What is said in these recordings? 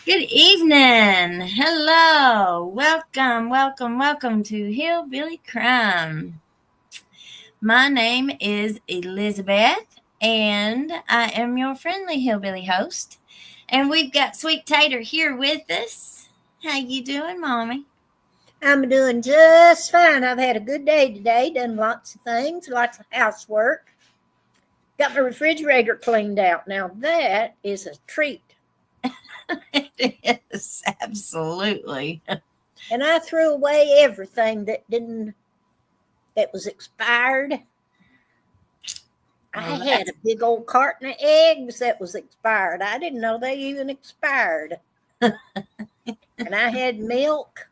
Good evening. Hello. Welcome to Hillbilly Crime. My name is Elizabeth, and I am your friendly hillbilly host. And we've got Sweet Tater here with us. How you doing, Mommy? I'm doing just fine. I've had a good day today, done lots of things, lots of housework. Got my refrigerator cleaned out. Now that is a treat. It is, absolutely. And I threw away everything that was expired. I had a big old carton of eggs that was expired. I didn't know they even expired. And I had milk.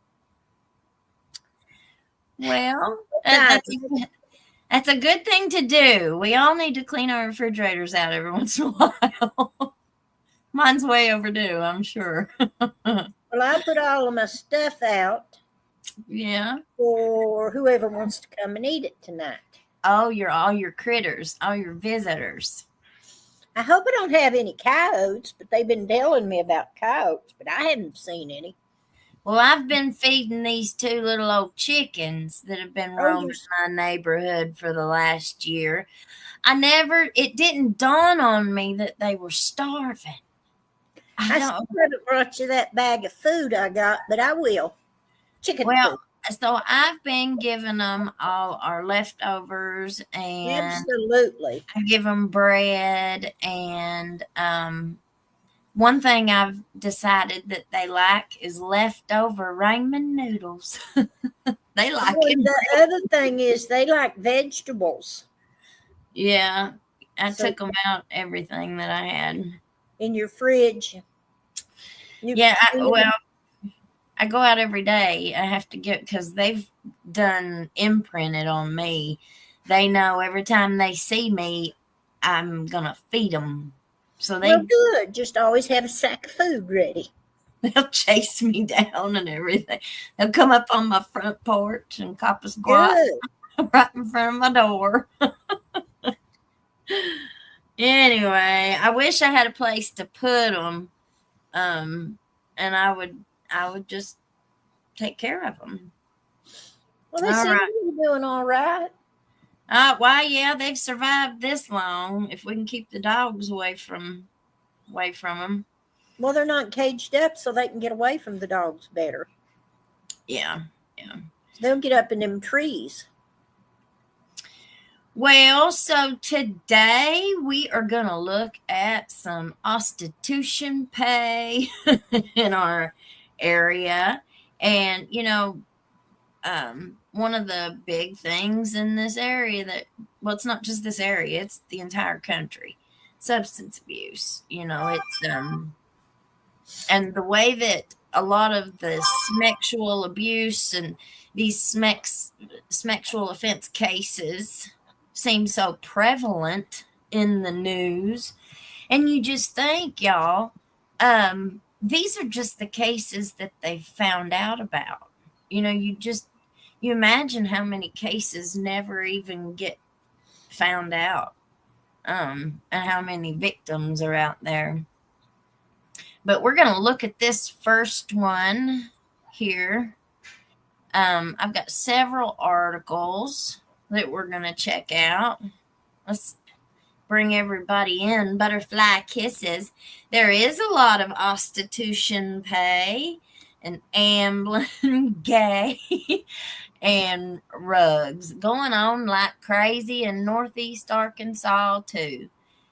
Well, that's a good thing to do. We all need to clean our refrigerators out every once in a while. Mine's way overdue, I'm sure. Well, I put all of my stuff out. Yeah. For whoever wants to come and eat it tonight. Oh, all your critters, all your visitors. I hope I don't have any coyotes, but they've been telling me about coyotes, but I haven't seen any. Well, I've been feeding these two little old chickens that have been roaming my neighborhood for the last year. It didn't dawn on me that they were starving. I still haven't brought you that bag of food I got, but I will. Chicken food. So I've been giving them all our leftovers, and absolutely, I give them bread, and one thing I've decided that they like is leftover ramen noodles. They like it. The other thing is they like vegetables. Yeah, I took them out everything that I had in your fridge. I go out every day. I have to get, because they've done imprinted on me. They know every time they see me, I'm going to feed them. So good. Just always have a sack of food ready. They'll chase me down and everything. They'll come up on my front porch and cop a squat right in front of my door. Anyway, I wish I had a place to put them. And I would just take care of them. Well, they seem to be doing all right. Yeah, they've survived this long. If we can keep the dogs away from them. Well, they're not caged up, so they can get away from the dogs better. Yeah. They'll get up in them trees. Well, so today we are going to look at some prostitution pay in our area. And, one of the big things in this area it's not just this area, it's the entire country. Substance abuse, it's, and the way that a lot of the sexual abuse and these sexual offense cases seem so prevalent in the news. And you just think, y'all, these are just the cases that they found out about. You imagine how many cases never even get found out, and how many victims are out there. But we're going to look at this first one here. I've got several articles that we're going to check out. Let's bring everybody in. Butterfly kisses. There is a lot of prostitution pay and ambling, gay, and rugs going on like crazy in Northeast Arkansas too.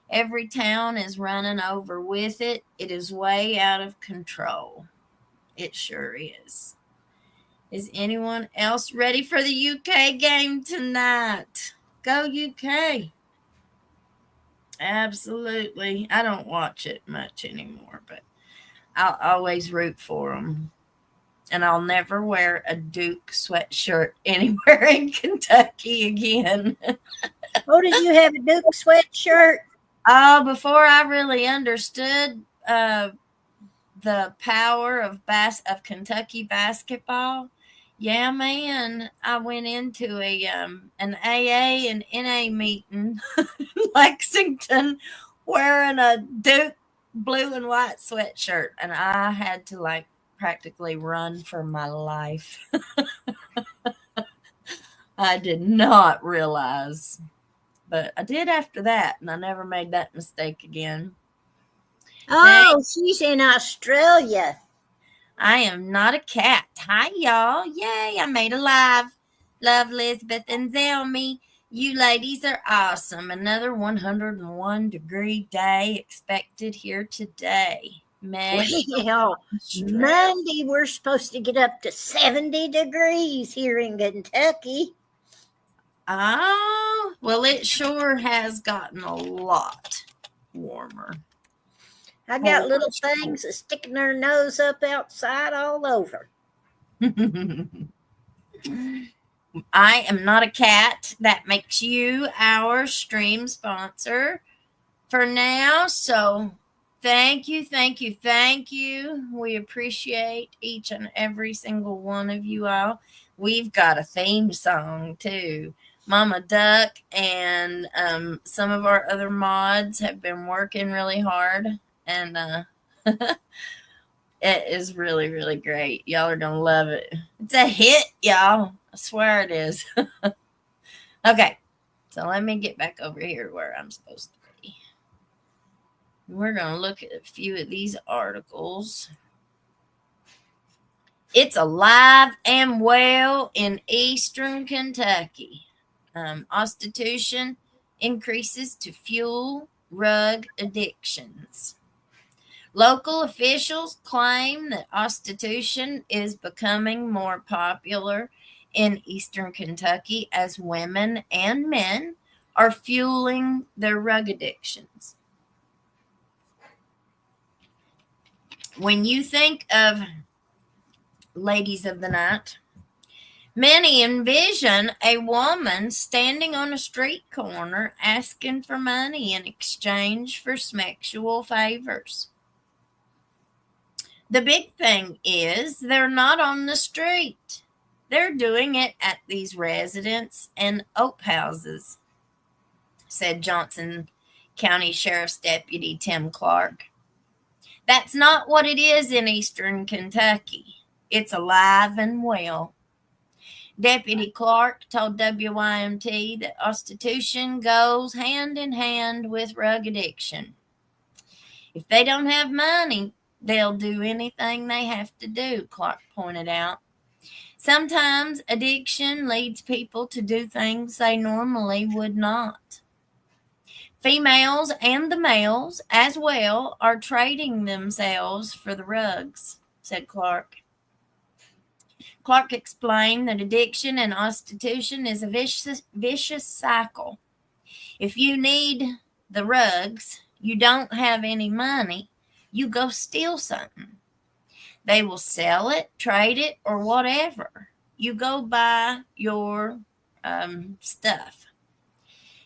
Every town is running over with it. It is way out of control. It sure is. Is anyone else ready for the UK game tonight? Go UK. Absolutely. I don't watch it much anymore, but I'll always root for them. And I'll never wear a Duke sweatshirt anywhere in Kentucky again. Oh, did you have a Duke sweatshirt? Before I really understood the power of Kentucky basketball, yeah, man, I went into an AA and NA meeting in Lexington wearing a Duke blue and white sweatshirt, and I had to like practically run for my life. I did not realize, but I did after that, and I never made that mistake again. Next, Oh, she's in Australia. I am not a cat. Hi, y'all. Yay, I made a live. Love Elizabeth and Zelmy. You ladies are awesome. Another 101-degree day expected here today. Meg Well, Australia. Monday we're supposed to get up to 70 degrees here in Kentucky. Oh, well, it sure has gotten a lot warmer. I got Holy little things sticking their nose up outside all over. I am not a cat. That makes you our stream sponsor for now. So thank you, thank you, thank you. We appreciate each and every single one of you all. We've got a theme song too. Mama Duck and some of our other mods have been working really hard, and it is really, really great. Y'all are going to love it. It's a hit, y'all. I swear it is. Okay, so let me get back over here where I'm supposed to be. We're going to look at a few of these articles. It's alive and well in eastern Kentucky. Prostitution increases to fuel drug addictions. Local officials claim that prostitution is becoming more popular in eastern Kentucky as women and men are fueling their drug addictions. When you think of ladies of the night, many envision a woman standing on a street corner asking for money in exchange for sexual favors. The big thing is they're not on the street. They're doing it at these residence and oak houses, said Johnson County Sheriff's Deputy Tim Clark. That's not what it is in eastern Kentucky. It's alive and well. Deputy Clark told WYMT that prostitution goes hand in hand with drug addiction. If they don't have money, they'll do anything they have to do, Clark pointed out. Sometimes addiction leads people to do things they normally would not. Females and the males as well are trading themselves for the rugs, said Clark. Clark explained that addiction and prostitution is a vicious cycle. If you need the rugs, you don't have any money, you go steal something. They will sell it, trade it, or whatever. You go buy your stuff.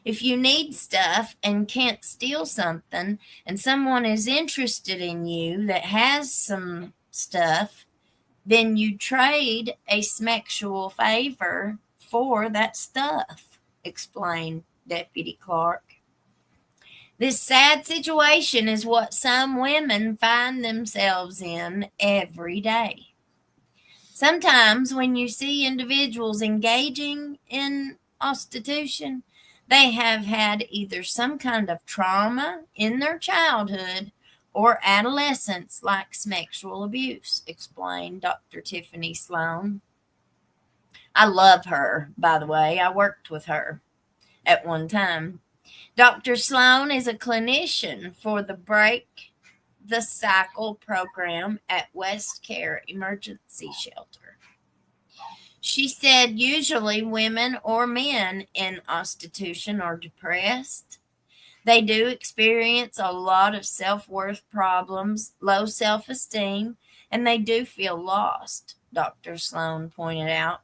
If you need stuff and can't steal something, and someone is interested in you that has some stuff, then you trade a sexual favor for that stuff, explained Deputy Clark. This sad situation is what some women find themselves in every day. Sometimes when you see individuals engaging in prostitution, they have had either some kind of trauma in their childhood or adolescence, like sexual abuse, explained Dr. Tiffany Sloan. I love her, by the way. I worked with her at one time. Dr. Sloan is a clinician for the Break the Cycle program at West Care Emergency Shelter. She said usually women or men in prostitution are depressed. They do experience a lot of self-worth problems, low self-esteem, and they do feel lost, Dr. Sloan pointed out.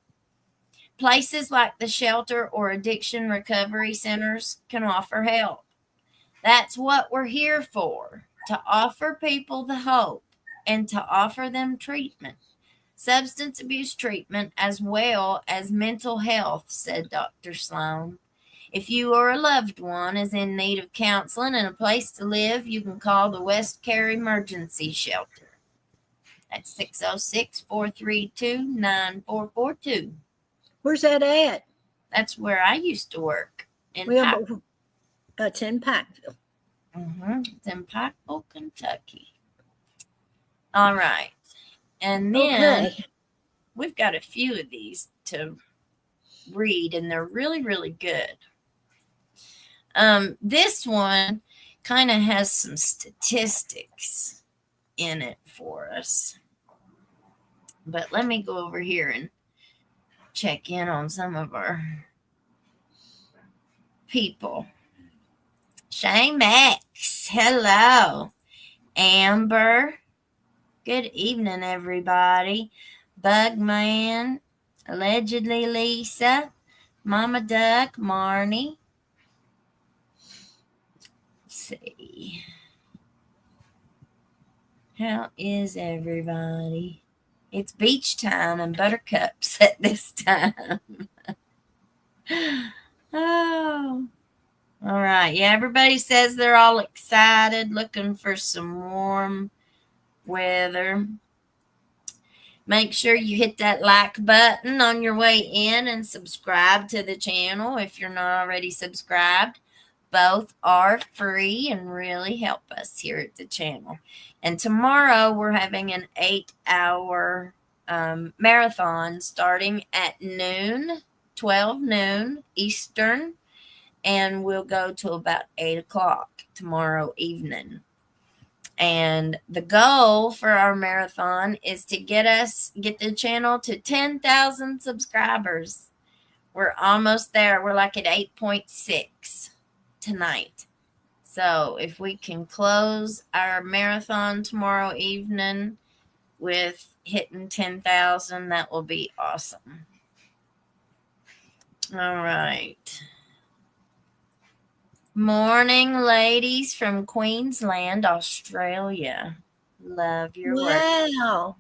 Places like the shelter or addiction recovery centers can offer help. That's what we're here for, to offer people the hope and to offer them treatment, substance abuse treatment as well as mental health, said Dr. Sloan. If you or a loved one is in need of counseling and a place to live, you can call the West Cary Emergency Shelter at 606-432-9442. Where's that at? That's where I used to work in Well, that's in Pikeville. It's in Pikeville, Kentucky. All right. And then we've got a few of these to read, and they're really, really good. This one kind of has some statistics in it for us. But let me go over here and check in on some of our people. Shane Max, hello. Amber, good evening, everybody. Bugman, allegedly Lisa, Mama Duck, Marnie. Let's see. How is everybody? It's beach time and buttercups at this time. Oh. All right. Yeah, everybody says they're all excited, looking for some warm weather. Make sure you hit that like button on your way in and subscribe to the channel if you're not already subscribed. Both are free and really help us here at the channel. And tomorrow we're having an 8-hour marathon starting at noon, 12 noon Eastern, and we'll go to about 8 o'clock tomorrow evening. And the goal for our marathon is to get the channel to 10,000 subscribers. We're almost there. We're like at 8.6 tonight. So if we can close our marathon tomorrow evening with hitting 10,000, that will be awesome. All right. Morning, ladies from Queensland, Australia. Love your work. Wow.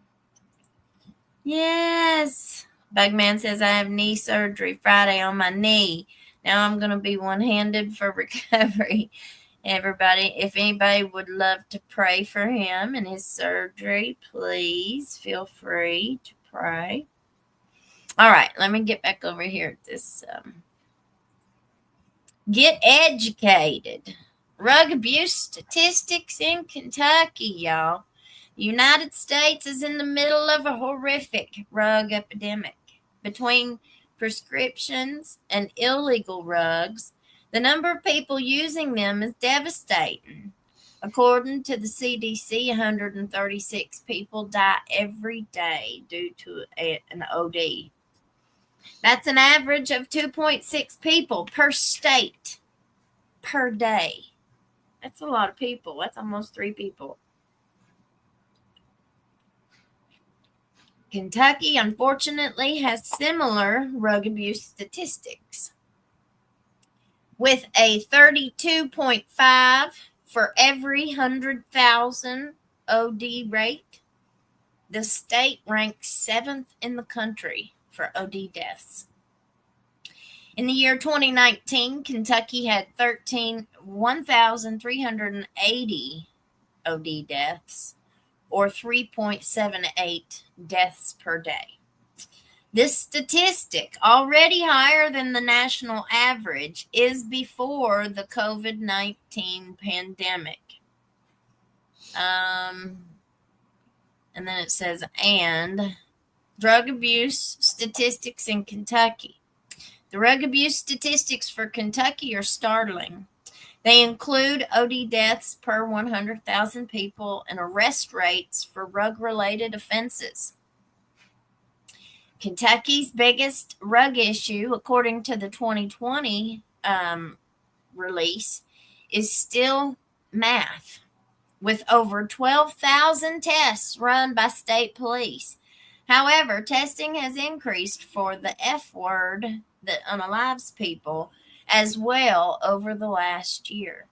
Yes. Bugman says, I have knee surgery Friday on my knee. Now I'm going to be one-handed for recovery. Everybody, if anybody would love to pray for him and his surgery, please feel free to pray. All right, let me get back over here at this. Get educated. Rug abuse statistics in Kentucky, y'all. The United States is in the middle of a horrific rug epidemic. Between prescriptions and illegal rugs, the number of people using them is devastating. According to the CDC, 136 people die every day due to an OD. That's an average of 2.6 people per state per day. That's a lot of people. That's almost 3 people. Kentucky, unfortunately, has similar rug abuse statistics, with a 32.5 for every 100,000 OD rate. The state ranks 7th in the country for OD deaths. In the year 2019, Kentucky had 1,380 OD deaths, or 3.78 deaths per day. This statistic, already higher than the national average, is before the COVID-19 pandemic. And then it says, and drug abuse statistics in Kentucky. The drug abuse statistics for Kentucky are startling. They include OD deaths per 100,000 people and arrest rates for rug-related offenses. Kentucky's biggest rug issue, according to the 2020 release, is still meth, with over 12,000 tests run by state police. However, testing has increased for the F word that unalives people as well over the last year.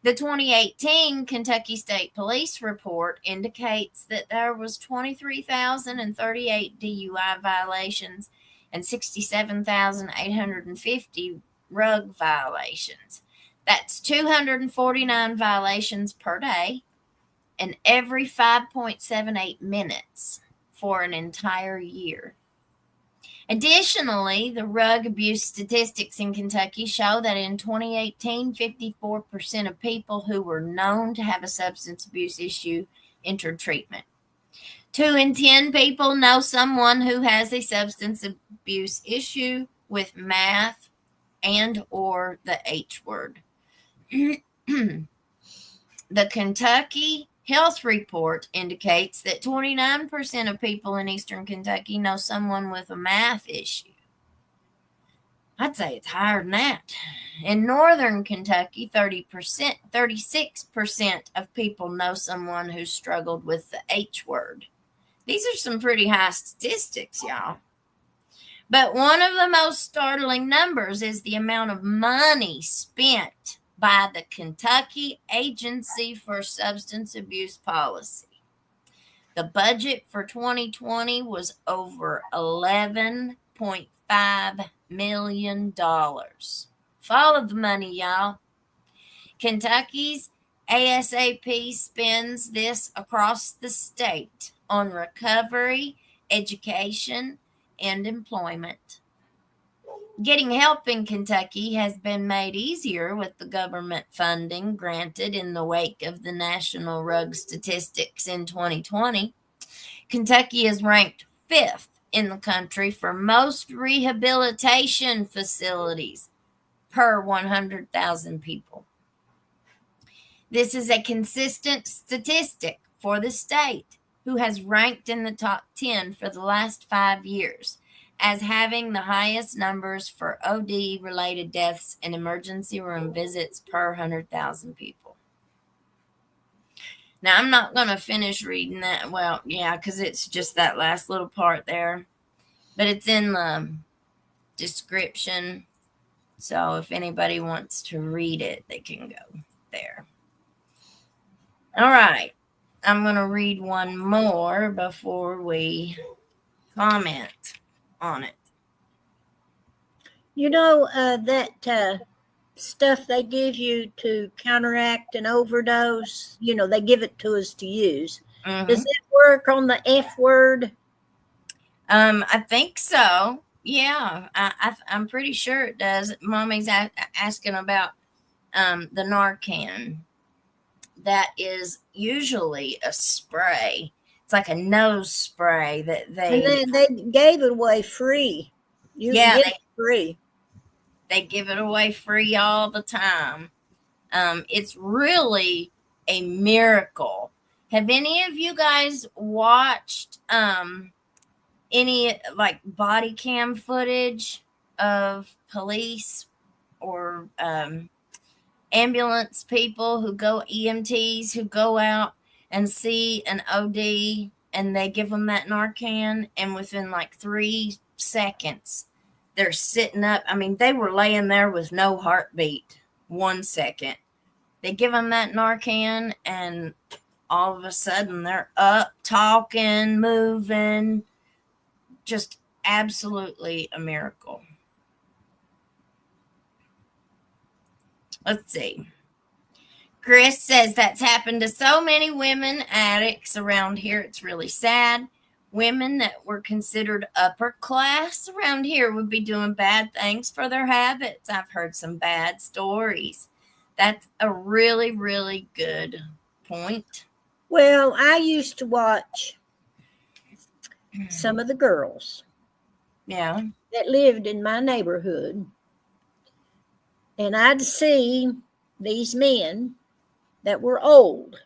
The 2018 Kentucky State Police report indicates that there was 23,038 DUI violations and 67,850 rug violations. That's 249 violations per day and every 5.78 minutes for an entire year. Additionally, the rug abuse statistics in Kentucky show that in 2018, 54% of people who were known to have a substance abuse issue entered treatment. 2 in 10 people know someone who has a substance abuse issue with math and or the H word. The Kentucky Health Report indicates that 29% of people in eastern Kentucky know someone with a math issue. I'd say it's higher than that. In northern Kentucky, 36% of people know someone who struggled with the H word. These are some pretty high statistics, y'all. But one of the most startling numbers is the amount of money spent by the Kentucky Agency for Substance Abuse Policy. The budget for 2020 was over $11.5 million. Follow the money, y'all. Kentucky's ASAP spends this across the state on recovery, education, and employment. Getting help in Kentucky has been made easier with the government funding granted in the wake of the national rug statistics in 2020. Kentucky is ranked 5th in the country for most rehabilitation facilities per 100,000 people. This is a consistent statistic for the state, who has ranked in the top 10 for the last 5 years, as having the highest numbers for OD-related deaths and emergency room visits per 100,000 people. Now, I'm not going to finish reading that. Well, yeah, because it's just that last little part there. But it's in the description. So if anybody wants to read it, they can go there. All right. I'm going to read one more before we comment on it. You know, that stuff they give you to counteract an overdose, you know, they give it to us to use. Mm-hmm. Does it work on the F word? I think so. Yeah, I'm pretty sure it does. Mommy's asking about the Narcan. That is usually a spray. It's like a nose spray that they gave it away free. You can get it free. They give it away free all the time. It's really a miracle. Have any of you guys watched any like body cam footage of police or ambulance people who go, EMTs who go out and see an OD and they give them that Narcan, and within like 3 seconds they're sitting up? I mean, they were laying there with no heartbeat 1 second. They give them that Narcan and all of a sudden they're up, talking, moving. Just absolutely a miracle. Let's see. Chris says that's happened to so many women addicts around here. It's really sad. Women that were considered upper class around here would be doing bad things for their habits. I've heard some bad stories. That's a really, really good point. Well, I used to watch some of the girls that lived in my neighborhood, and I'd see these men that were old.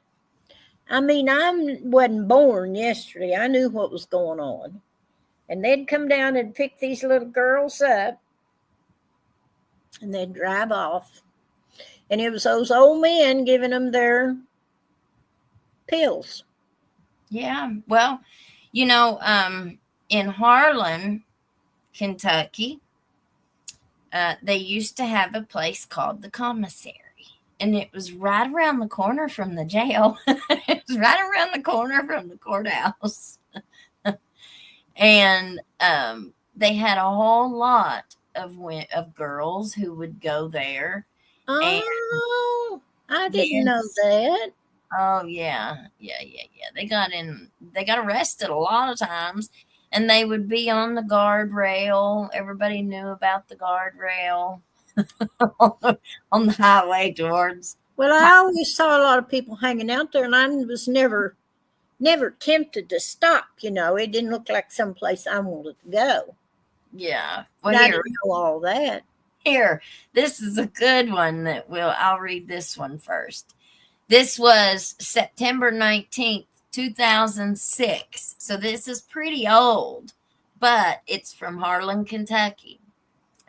I mean, I wasn't born yesterday. I knew what was going on. And they'd come down and pick these little girls up, and they'd drive off. And it was those old men giving them their pills. Yeah. Well, you know, in Harlan, Kentucky, they used to have a place called the commissary. And it was right around the corner from the jail. It was right around the corner from the courthouse. And they had a whole lot of girls who would go there. And Oh, I didn't know yes, that. oh yeah. They got arrested a lot of times, and they would be on the guardrail. Everybody knew about the guardrail on the highway towards. Well, I always saw a lot of people hanging out there, and I was never tempted to stop. It didn't look like someplace I wanted to go. Yeah. But Well, I didn't know all that. here. This is a good one I'll read this one first. This was September 19th, 2006. So this is pretty old, but it's from Harlan, Kentucky.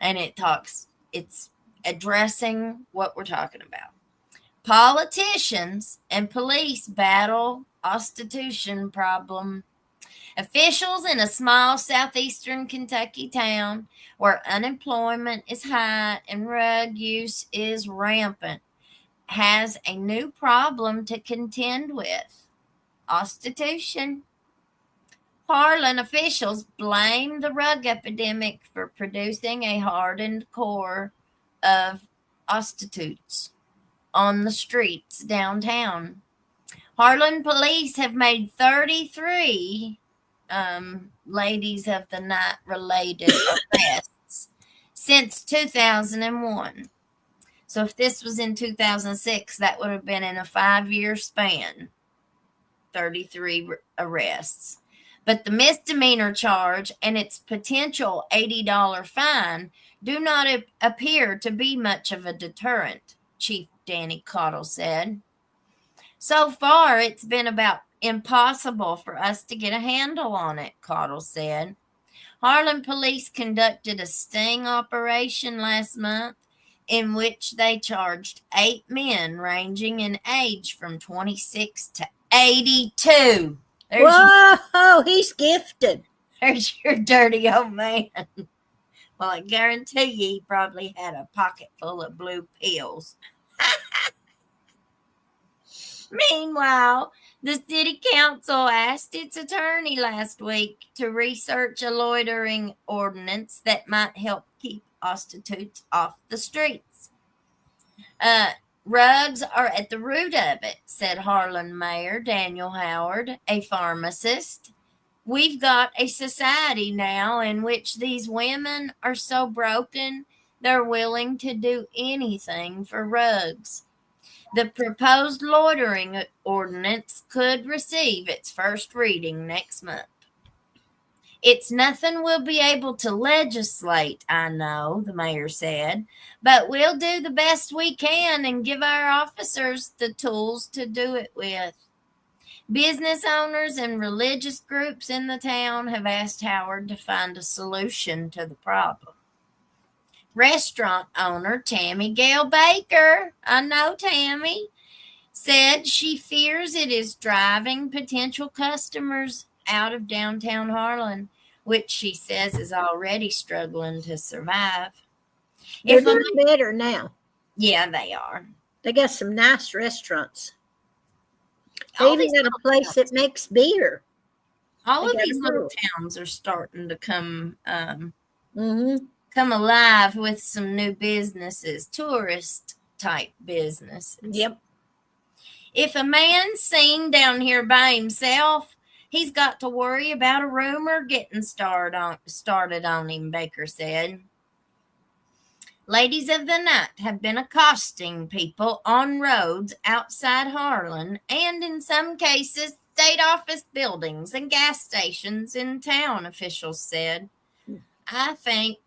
And it's addressing what we're talking about. Politicians and police battle prostitution problem. Officials in a small southeastern Kentucky town where unemployment is high and drug use is rampant has a new problem to contend with: prostitution. Harlan officials blame the drug epidemic for producing a hardened core of prostitutes on the streets downtown. Harlan police have made 33 ladies of the night related arrests since 2001. So if this was in 2006, that would have been in a 5-year span, 33 arrests. But the misdemeanor charge and its potential $80 fine do not appear to be much of a deterrent, Chief Danny Cottle said. So far, it's been about impossible for us to get a handle on it, Cottle said. Harlan police conducted a sting operation last month in which they charged 8 men ranging in age from 26 to 82. Whoa, he's gifted. There's your dirty old man. Well, I guarantee you he probably had a pocket full of blue pills. Meanwhile, the city council asked its attorney last week to research a loitering ordinance that might help keep prostitutes off the streets. Rugs are at the root of it, said Harlan Mayor Daniel Howard, a pharmacist. We've got a society now in which these women are so broken they're willing to do anything for rugs. The proposed loitering ordinance could receive its first reading next month. It's nothing we'll be able to legislate, I know, the mayor said, but we'll do the best we can and give our officers the tools to do it with. Business owners and religious groups in the town have asked Howard to find a solution to the problem. Restaurant owner Tammy Gale Baker, I know Tammy, said she fears it is driving potential customers out of downtown Harlan, which she says is already struggling to survive. They're doing better now. Yeah, they are. They got some nice restaurants. They even got a place that makes beer. All of these little towns are starting to come alive with some new businesses, tourist type businesses. Yep. If a man's seen down here by himself, he's got to worry about a rumor getting started on him, Baker said. Ladies of the night have been accosting people on roads outside Harlan and in some cases state office buildings and gas stations in town, officials said. I think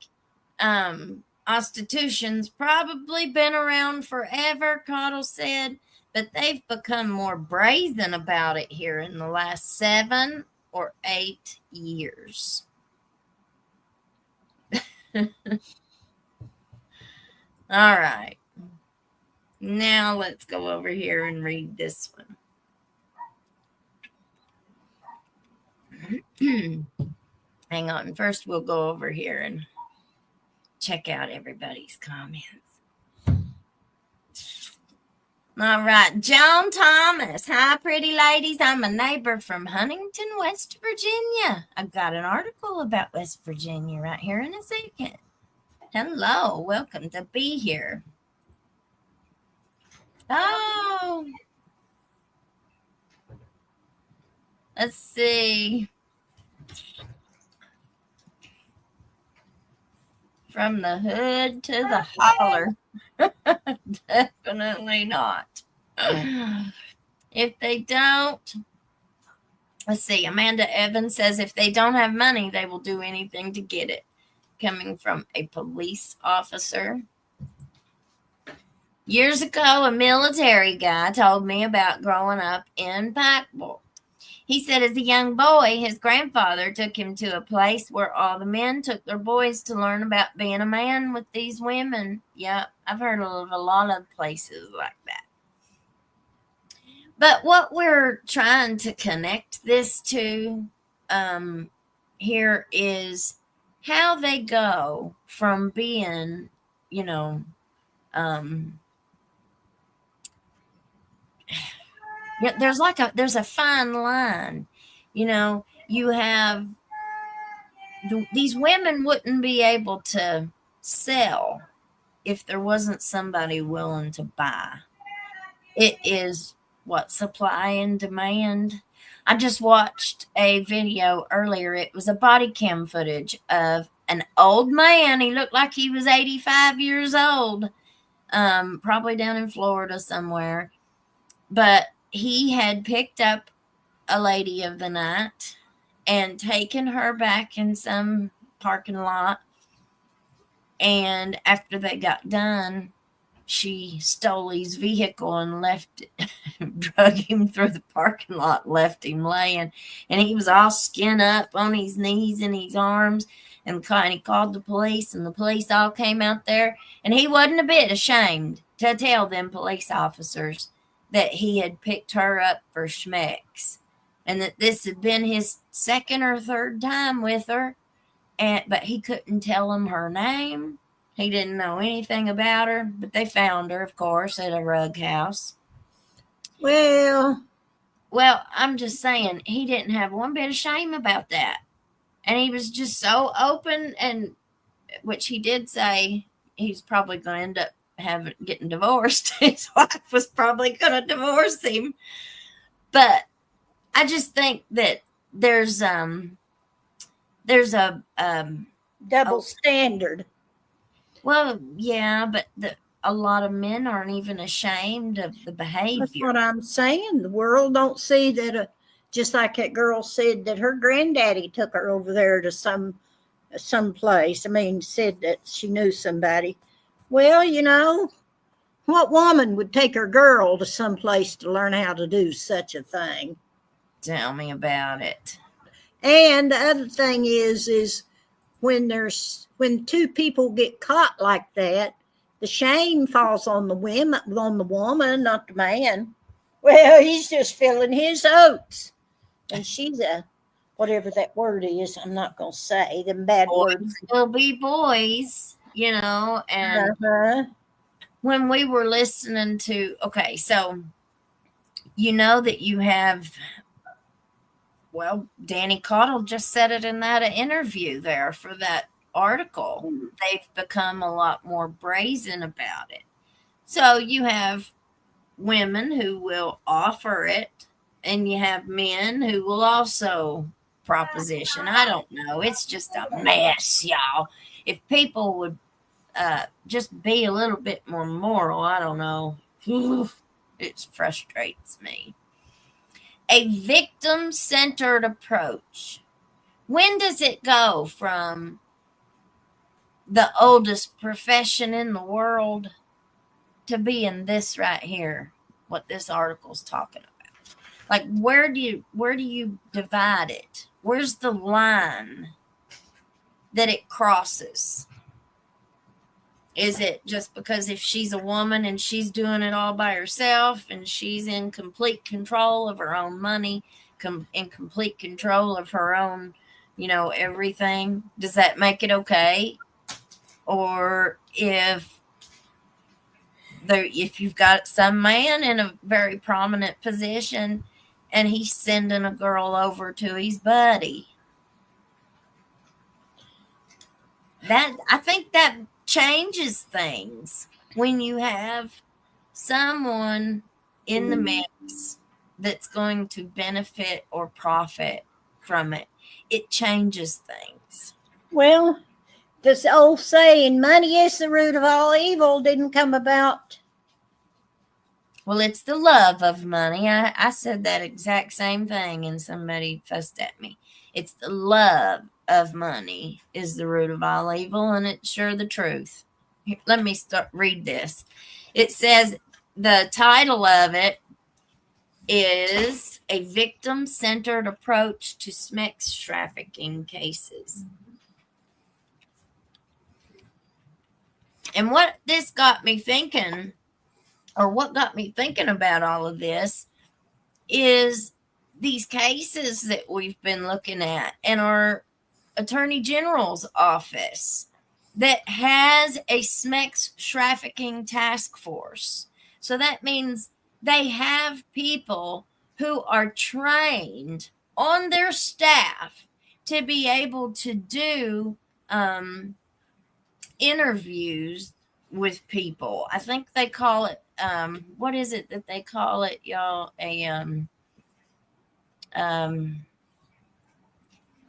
prostitution's probably been around forever, Cottle said, but they've become more brazen about it here in the last 7 or 8 years. All right. Now let's go over here and read this one. Hang on. First, we'll go over here and check out everybody's comments. All right. John Thomas. Hi, pretty ladies. I'm a neighbor from Huntington, West Virginia. I've got an article about West Virginia right here in a second. Hello, welcome to be here. Oh, let's see. From the hood to the holler. Definitely not. If they don't, let's see. Amanda Evans says if they don't have money, they will do anything to get it. Coming from a police officer. Years ago, a military guy told me about growing up in Pikeville. He said as a young boy, his grandfather took him to a place where all the men took their boys to learn about being a man with these women. Yeah, I've heard of a lot of places like that. But what we're trying to connect this to here is how they go from being, yeah, there's a fine line. You have these women wouldn't be able to sell if there wasn't somebody willing to buy. It is what supply and demand. I just watched a video earlier. It was a body cam footage of an old man. He looked like he was 85 years old, probably down in Florida somewhere. But he had picked up a lady of the night and taken her back in some parking lot. And after they got done, she stole his vehicle and left it, drug him through the parking lot, left him laying. And he was all skin up on his knees and his arms. And he called the police, and the police all came out there. And he wasn't a bit ashamed to tell them police officers that he had picked her up for schmecks and that this had been his second or third time with her. But he couldn't tell them her name. He didn't know anything about her, but they found her, of course, at a rug house. Well, I'm just saying, he didn't have one bit of shame about that. And he was just so open, and which he did say he's probably going to end up getting divorced. His wife was probably going to divorce him. But I just think that there's a double standard. Well, yeah, but a lot of men aren't even ashamed of the behavior. That's what I'm saying. The world don't see that. Just like that girl said that her granddaddy took her over there to some place. I mean, said that she knew somebody. Well, what woman would take her girl to some place to learn how to do such a thing? Tell me about it. And the other thing is when two people get caught like that, the shame falls on the woman, not the man. Well, he's just filling his oats. And she's whatever that word is, I'm not going to say them bad words. Will be boys, and when we were listening to, okay, so that you have, Danny Cottle just said it in that interview there for that article. They've become a lot more brazen about it. So you have women who will offer it, and you have men who will also proposition. I don't know. It's just a mess, y'all. If people would just be a little bit more moral, I don't know. It frustrates me. A victim-centered approach. When does it go from the oldest profession in the world to being this right here, what this article's talking about? Like, where do you divide it? Where's the line that it crosses? Is it just because if she's a woman and she's doing it all by herself and she's in complete control of her own money, in complete control of her own, everything, does that make it okay? Or if you've got some man in a very prominent position and he's sending a girl over to his buddy, I think that changes things when you have someone in the mix that's going to benefit or profit from it. It changes things. Well, this old saying, money is the root of all evil, didn't come about. Well, it's the love of money. I said that exact same thing and somebody fussed at me. It's the love of money is the root of all evil, and it's sure the truth. Here, let me read this. It says the title of it is A Victim-Centered Approach to Sex Trafficking Cases. And what this got me thinking, or what got me thinking about all of this, is these cases that we've been looking at in our Attorney General's office that has a sex trafficking task force. So that means they have people who are trained on their staff to be able to do interviews with people. I think they call it what is it that they call it, y'all?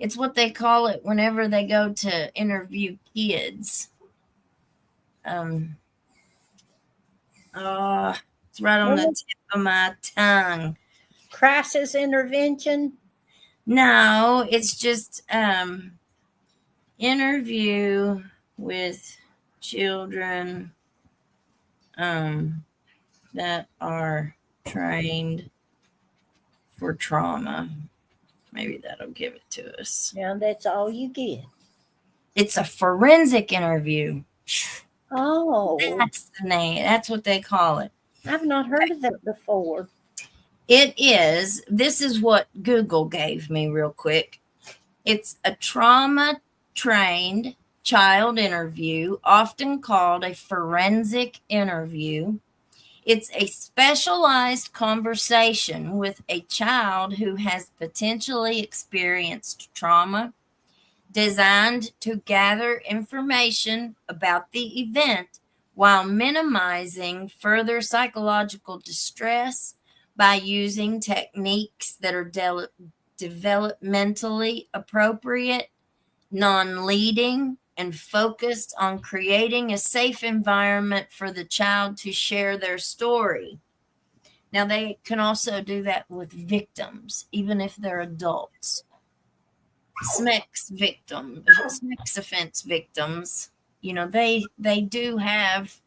It's what they call it whenever they go to interview kids. It's right on the tip of my tongue. Crisis intervention? No, it's just interview with children that are trained for trauma. Maybe that'll give it to us. Now that's all you get. It's a forensic interview. Oh, That's the name. That's what they call it. I've not heard of that before. It is. This is what Google gave me real quick. It's a trauma trained child interview, often called a forensic interview. It's a specialized conversation with a child who has potentially experienced trauma, designed to gather information about the event while minimizing further psychological distress by using techniques that are developmentally appropriate, non-leading, and focused on creating a safe environment for the child to share their story. Now, they can also do that with victims, even if they're adults. Sex offense victims, they do have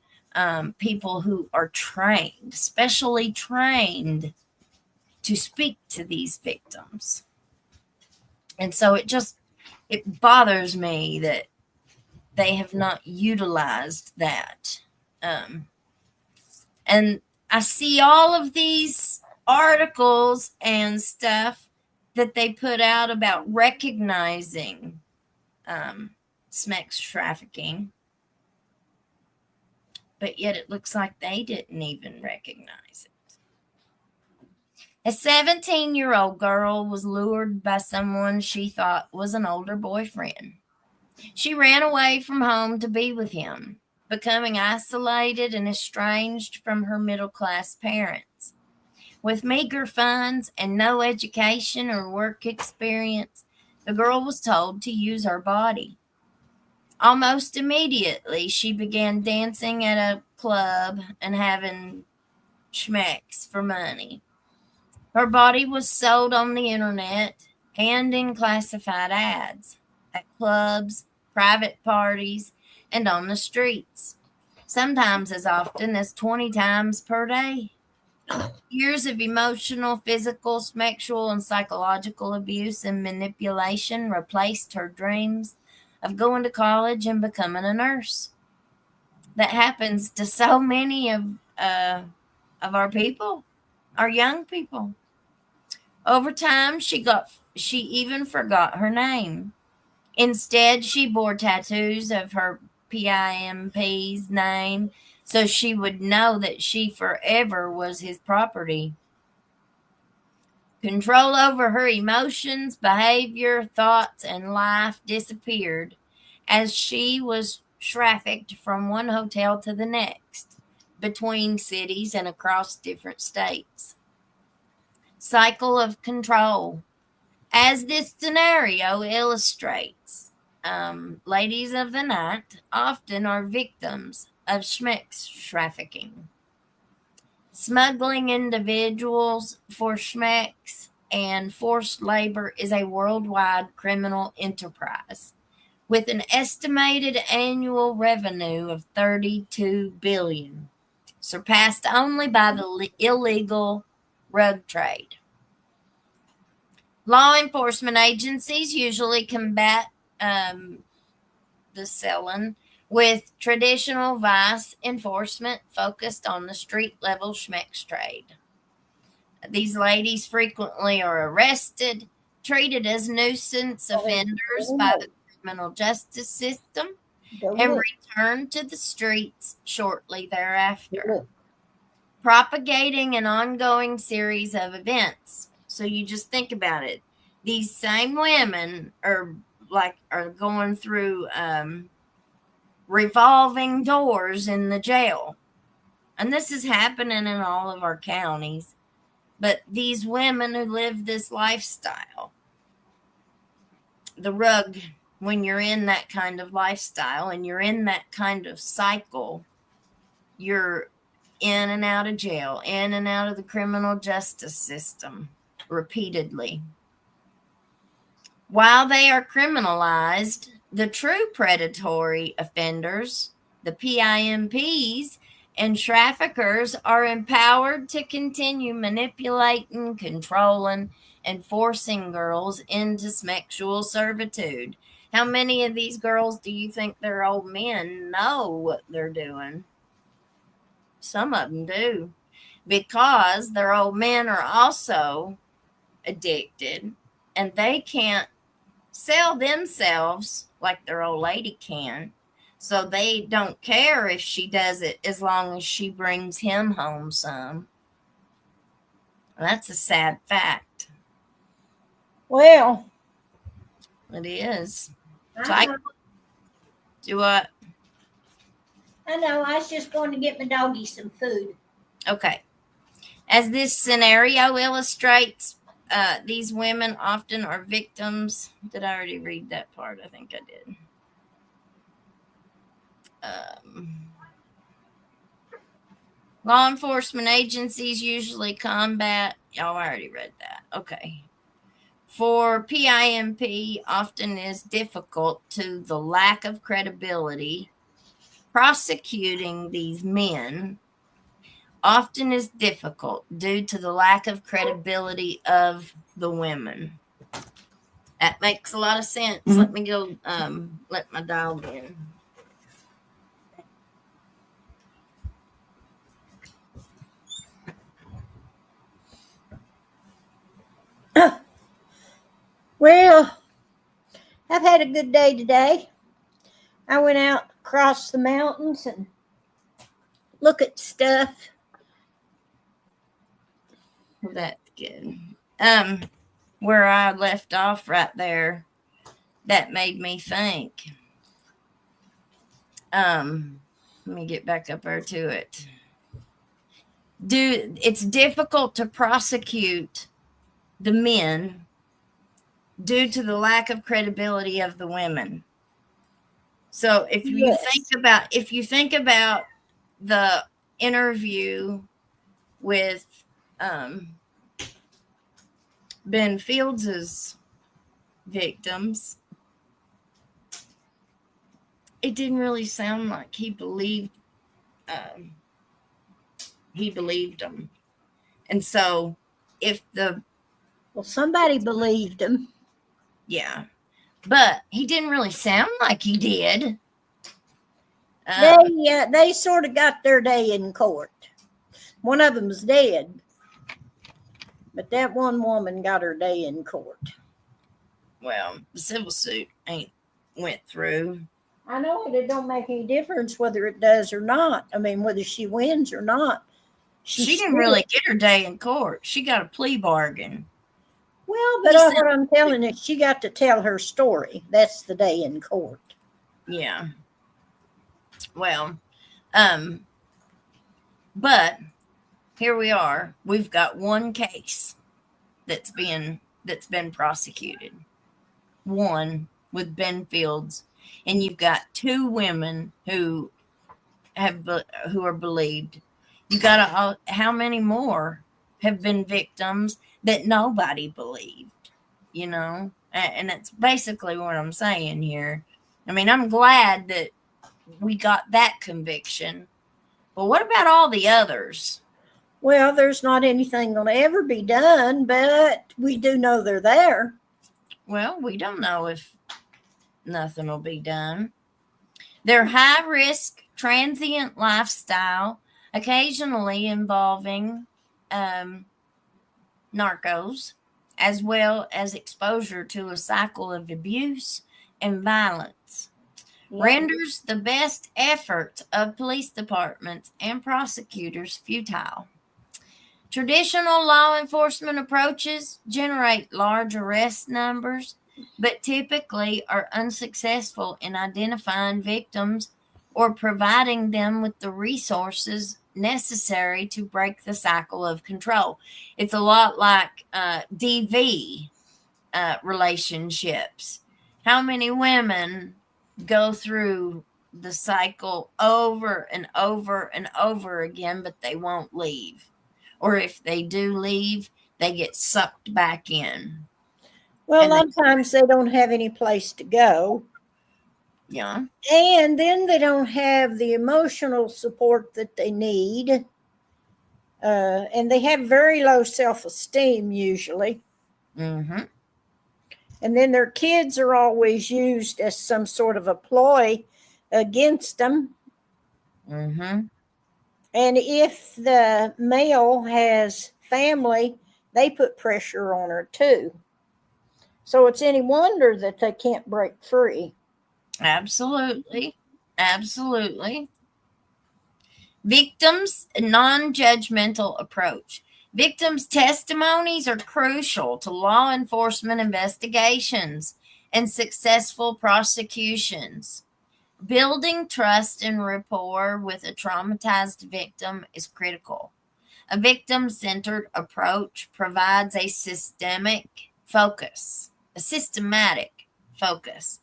people who are trained, specially trained to speak to these victims. And so it bothers me that they have not utilized that. And I see all of these articles and stuff that they put out about recognizing sex trafficking, but yet it looks like they didn't even recognize it. A 17-year-old girl was lured by someone she thought was an older boyfriend. She ran away from home to be with him, becoming isolated and estranged from her middle-class parents. With meager funds and no education or work experience, the girl was told to use her body. Almost immediately, she began dancing at a club and having schmecks for money. Her body was sold on the internet and in classified ads, at clubs, private parties, and on the streets, sometimes as often as 20 times per day. Years of emotional, physical, sexual, and psychological abuse and manipulation replaced her dreams of going to college and becoming a nurse. That happens to so many of our people, our young people. Over time, she even forgot her name. Instead, she bore tattoos of her PIMP's name so she would know that she forever was his property. Control over her emotions, behavior, thoughts, and life disappeared as she was trafficked from one hotel to the next, between cities and across different states. Cycle of control. As this scenario illustrates, ladies of the night often are victims of schmex trafficking. Smuggling individuals for schmex and forced labor is a worldwide criminal enterprise with an estimated annual revenue of 32 billion, surpassed only by the illegal rug trade. Law enforcement agencies usually combat the selling with traditional vice enforcement focused on the street level schmex trade. These ladies frequently are arrested, treated as nuisance offenders by the criminal justice system, and returned to the streets shortly thereafter, propagating an ongoing series of events. So you just think about it. These same women are going through revolving doors in the jail. And this is happening in all of our counties. But these women who live this lifestyle, the rug, when you're in that kind of lifestyle and you're in that kind of cycle, you're in and out of jail, in and out of the criminal justice system repeatedly. While they are criminalized, the true predatory offenders, the PIMPs, and traffickers are empowered to continue manipulating, controlling, and forcing girls into sexual servitude. How many of these girls do you think their old men know what they're doing? Some of them do, because their old men are also addicted and they can't sell themselves like their old lady can. So they don't care if she does it as long as she brings him home some. That's a sad fact. Well, it is. Do what? I know. I was just going to get my doggy some food. Okay. As this scenario illustrates, these women often are victims. Did I already read that part? I think I did. Law enforcement agencies usually combat. Oh, I already read that. Okay. For PIMP, often is difficult to the lack of credibility. Prosecuting these men often is difficult due to the lack of credibility of the women. That makes a lot of sense. Mm-hmm. Let me go let my dog in. Well, I've had a good day today. I went out across the mountains and look at stuff. Well, that's good. Where I left off right there, that made me think. Let me get back up there to it. It's difficult to prosecute the men due to the lack of credibility of the women. So if you think about the interview with Ben Fields's victims, it didn't really sound like he believed them. And so somebody believed him. Yeah. But he didn't really sound like he did. They sort of got their day in court. One of them's dead. But that one woman got her day in court. Well, the civil suit ain't went through. I know it don't make any difference whether it does or not. I mean, whether she wins or not. She didn't really get her day in court. She got a plea bargain. Well, but what I'm telling you, she got to tell her story. That's the day in court. Yeah. Well, um, but here we are. We've got one case that's been prosecuted. One with Ben Fields, and you've got two women who are believed. You got how many more have been victims that nobody believed, you know? And that's basically what I'm saying here. I mean, I'm glad that we got that conviction, but what about all the others? Well, there's not anything going to ever be done, but we do know they're there. Well, we don't know if nothing will be done. Their high risk, transient lifestyle, occasionally involving narcos, as well as exposure to a cycle of abuse and violence, renders the best efforts of police departments and prosecutors futile. Traditional law enforcement approaches generate large arrest numbers, but typically are unsuccessful in identifying victims or providing them with the resources necessary to break the cycle of control. It's a lot like DV relationships. How many women go through the cycle over and over and over again, but they won't leave? Or if they do leave, they get sucked back in. Well, a lot of times they don't have any place to go. Yeah. And then they don't have the emotional support that they need. And they have very low self-esteem usually. Mm-hmm. And then their kids are always used as some sort of a ploy against them. Mm-hmm. And if the male has family, they put pressure on her too. So it's any wonder that they can't break free. Absolutely. Absolutely. Victims' non-judgmental approach. Victims' testimonies are crucial to law enforcement investigations and successful prosecutions. Building trust and rapport with a traumatized victim is critical. A victim-centered approach provides a systematic focus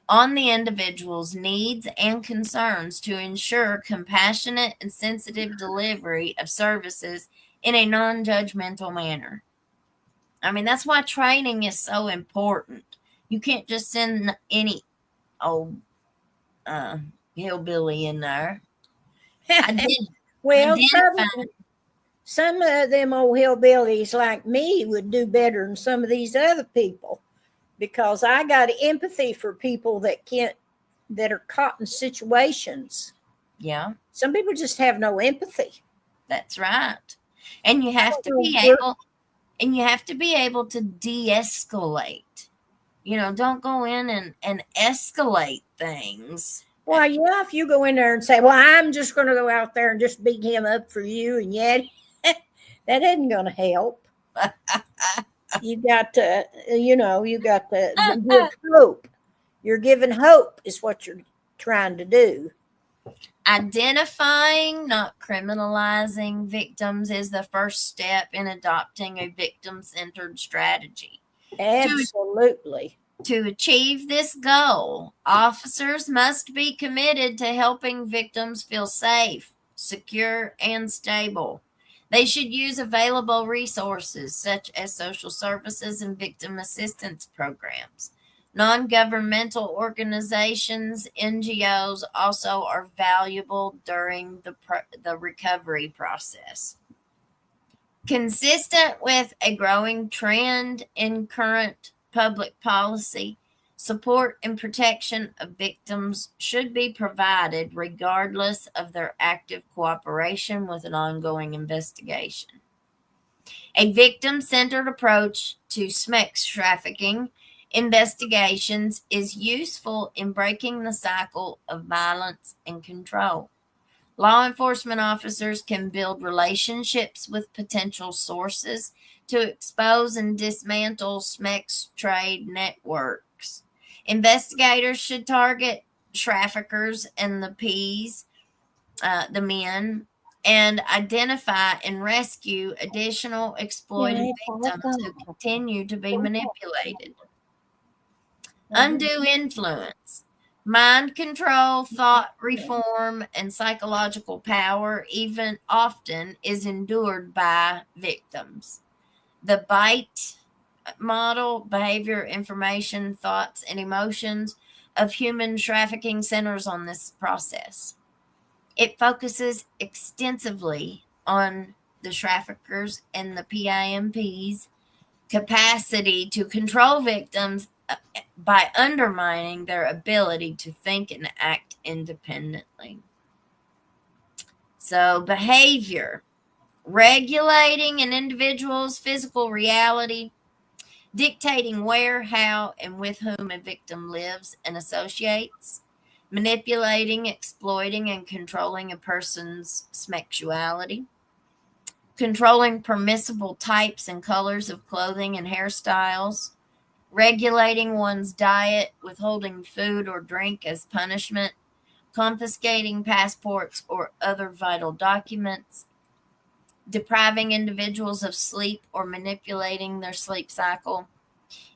on the individual's needs and concerns to ensure compassionate and sensitive delivery of services in a non-judgmental manner. I mean, that's why training is so important. You can't just send any old hillbilly in there. Well, some of them old hillbillies like me would do better than some of these other people, because I got empathy for people that are caught in situations. Yeah. Some people just have no empathy. That's right. And you have to be able to de-escalate. You know, don't go in and escalate things. Well, yeah, if you go in there and say, well, I'm just going to go out there and just beat him up for you, and yet that isn't going to help. You got to give hope. You're giving hope is what you're trying to do. Identifying, not criminalizing victims is the first step in adopting a victim-centered strategy. Absolutely. To achieve this goal, officers must be committed to helping victims feel safe, secure, and stable. They should use available resources such as social services and victim assistance programs. Non-governmental organizations, NGOs, also are valuable during the recovery process. Consistent with a growing trend in current public policy, support and protection of victims should be provided regardless of their active cooperation with an ongoing investigation. A victim-centered approach to sex trafficking investigations is useful in breaking the cycle of violence and control. Law enforcement officers can build relationships with potential sources to expose and dismantle sex trade networks. Investigators should target traffickers and the P's, the men, and identify and rescue additional exploited victims who continue to be manipulated. Undue influence. Mind control, thought reform, and psychological power even often is endured by victims. The BITE model, behavior, information, thoughts, and emotions of human trafficking centers on this process. It focuses extensively on the traffickers and the PIMPs' capacity to control victims by undermining their ability to think and act independently. So, behavior, regulating an individual's physical reality, dictating where, how, and with whom a victim lives and associates, manipulating, exploiting, and controlling a person's sexuality, controlling permissible types and colors of clothing and hairstyles, regulating one's diet, withholding food or drink as punishment, confiscating passports or other vital documents, depriving individuals of sleep or manipulating their sleep cycle,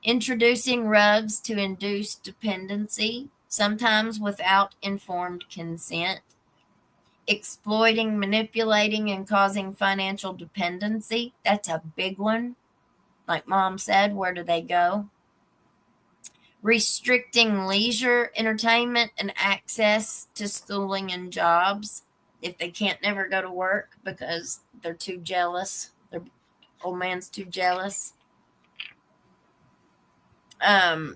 introducing drugs to induce dependency, sometimes without informed consent, exploiting, manipulating, and causing financial dependency. That's a big one. Like Mom said, where do they go? Restricting leisure, entertainment, and access to schooling and jobs if they can't never go to work because they're too jealous. Their old man's too jealous.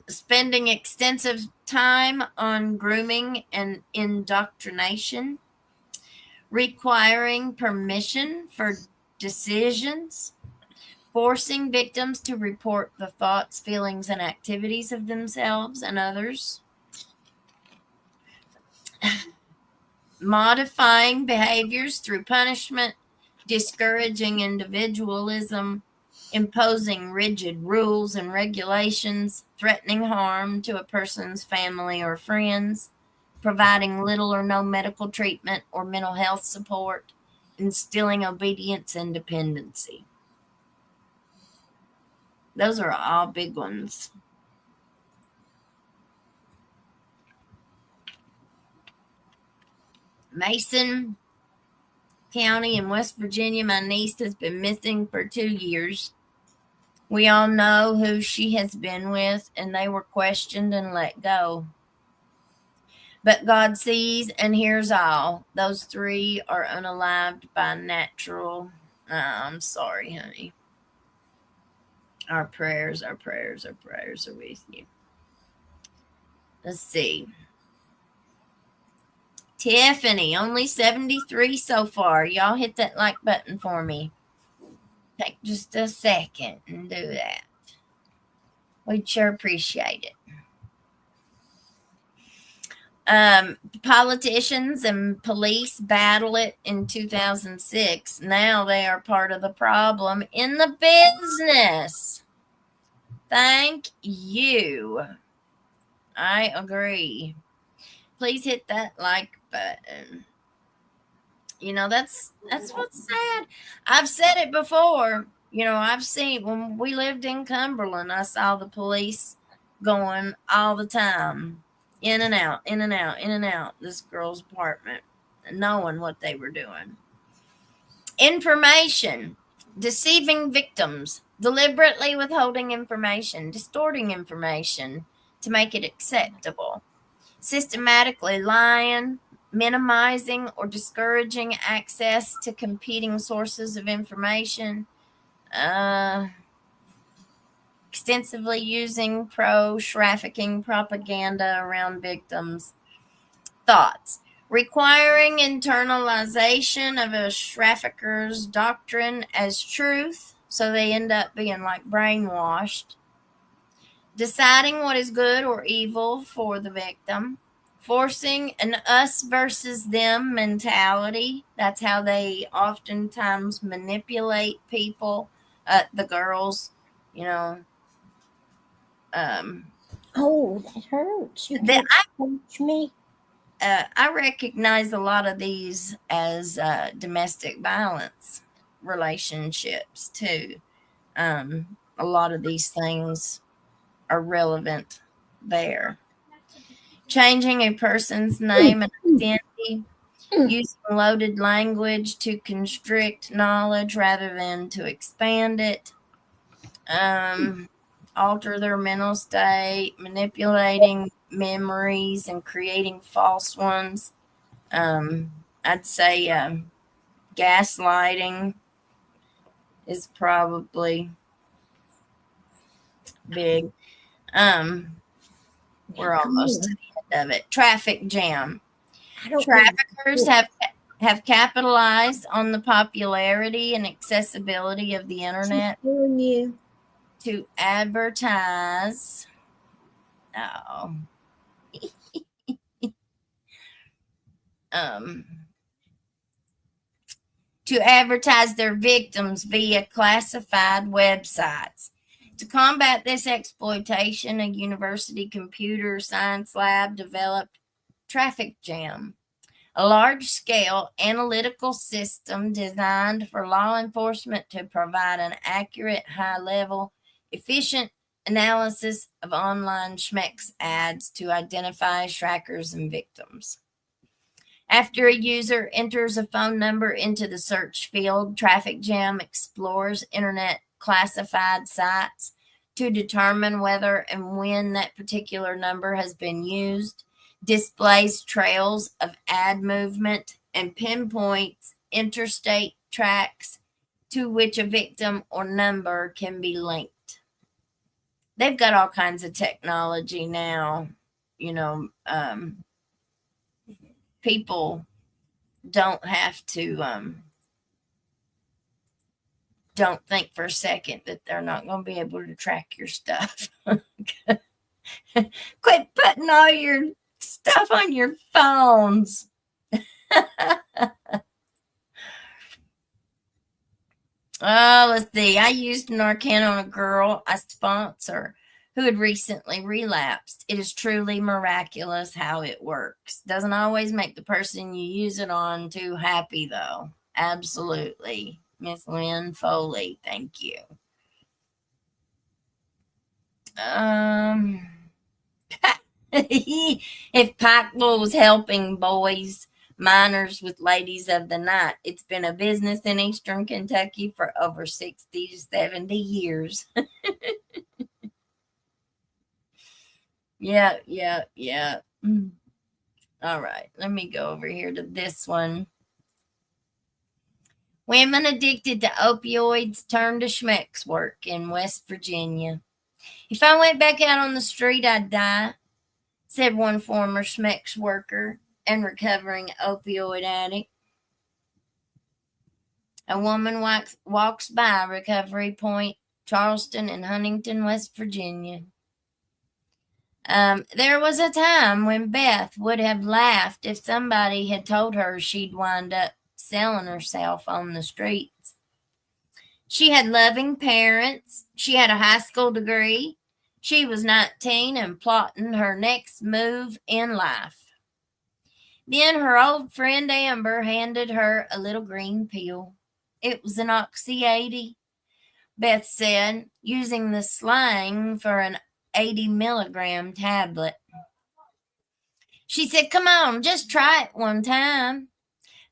Spending extensive time on grooming and indoctrination, requiring permission for decisions, forcing victims to report the thoughts, feelings, and activities of themselves and others, modifying behaviors through punishment, discouraging individualism, imposing rigid rules and regulations, threatening harm to a person's family or friends, providing little or no medical treatment or mental health support, instilling obedience and dependency. Those are all big ones. Mason County in West Virginia, my niece has been missing for 2 years. We all know who she has been with, and they were questioned and let go. But God sees and hears all. Those 3 are unalived by natural. I'm sorry, honey. Our prayers are with you. Let's see. Tiffany, only 73 so far. Y'all hit that like button for me. Take just a second and do that. We'd sure appreciate it. Politicians and police battle it in 2006. Now they are part of the problem in the business. Thank you. I agree. Please hit that like button. You know, that's what's sad. I've said it before. You know, I've seen when we lived in Cumberland, I saw the police going all the time, in and out, in and out, in and out this girl's apartment, knowing what they were doing. Information, deceiving victims, deliberately withholding information, distorting information to make it acceptable, systematically lying, minimizing or discouraging access to competing sources of information, extensively using pro-trafficking propaganda around victims. Thoughts. Requiring internalization of a trafficker's doctrine as truth, so they end up being like brainwashed. Deciding what is good or evil for the victim. Forcing an us versus them mentality. That's how they oftentimes manipulate people, the girls, you know. Oh, that hurts. You can't punch me. I recognize a lot of these as domestic violence relationships too. A lot of these things are relevant there. Changing a person's name and identity, using loaded language to constrict knowledge rather than to expand it, alter their mental state, manipulating memories and creating false ones. I'd say gaslighting is probably big. We're almost to the end of it. Traffic jam. Traffickers have capitalized on the popularity and accessibility of the internet to advertise. Oh. To advertise their victims via classified websites. To combat this exploitation, a university computer science lab developed Traffic Jam, a large-scale analytical system designed for law enforcement to provide an accurate, high-level, efficient analysis of online schmex ads to identify trackers and victims. After a user enters a phone number into the search field, Traffic Jam explores internet classified sites to determine whether and when that particular number has been used, displays trails of ad movement, and pinpoints interstate tracks to which a victim or number can be linked. They've got all kinds of technology now, people don't have to don't think for a second that they're not going to be able to track your stuff. Quit putting all your stuff on your phones. Let's see. I used Narcan on a girl I sponsor who had recently relapsed. It is truly miraculous how it works. Doesn't always make the person you use it on too happy, though. Absolutely. Miss Lynn Foley, thank you. If Pikeville was helping boys, minors with ladies of the night, it's been a business in Eastern Kentucky for over 60 to 70 years. Yeah. All right, let me go over here to this one. Women addicted to opioids turn to schmex work in West Virginia. If I went back out on the street, I'd die, said one former schmex worker and recovering opioid addict. A woman walks by Recovery Point, Charleston, and Huntington, West Virginia. There was a time when Beth would have laughed if somebody had told her she'd wind up selling herself on the streets. She had loving parents. She had a high school degree. She was 19 and plotting her next move in life. Then her old friend Amber handed her a little green pill. It was an Oxy 80, Beth said, using the slang for an 80-milligram tablet. She said, "Come on, just try it one time."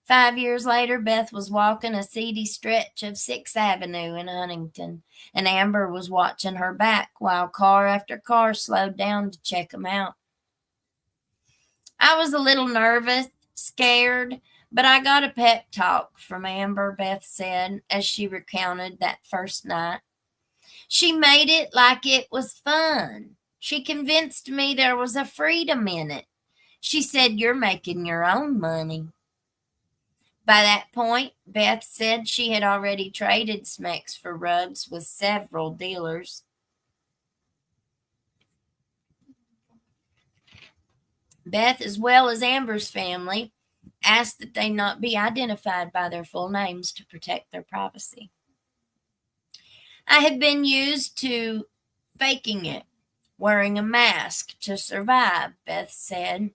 5 years later, Beth was walking a seedy stretch of 6th Avenue in Huntington, and Amber was watching her back while car after car slowed down to check them out. I was a little nervous, scared, but I got a pep talk from Amber, Beth said, as she recounted that first night. She made it like it was fun. She convinced me there was a freedom in it. She said, "You're making your own money." By that point, Beth said she had already traded Smex for rugs with several dealers. Beth, as well as Amber's family, asked that they not be identified by their full names to protect their privacy. I had been used to faking it, wearing a mask to survive, Beth said.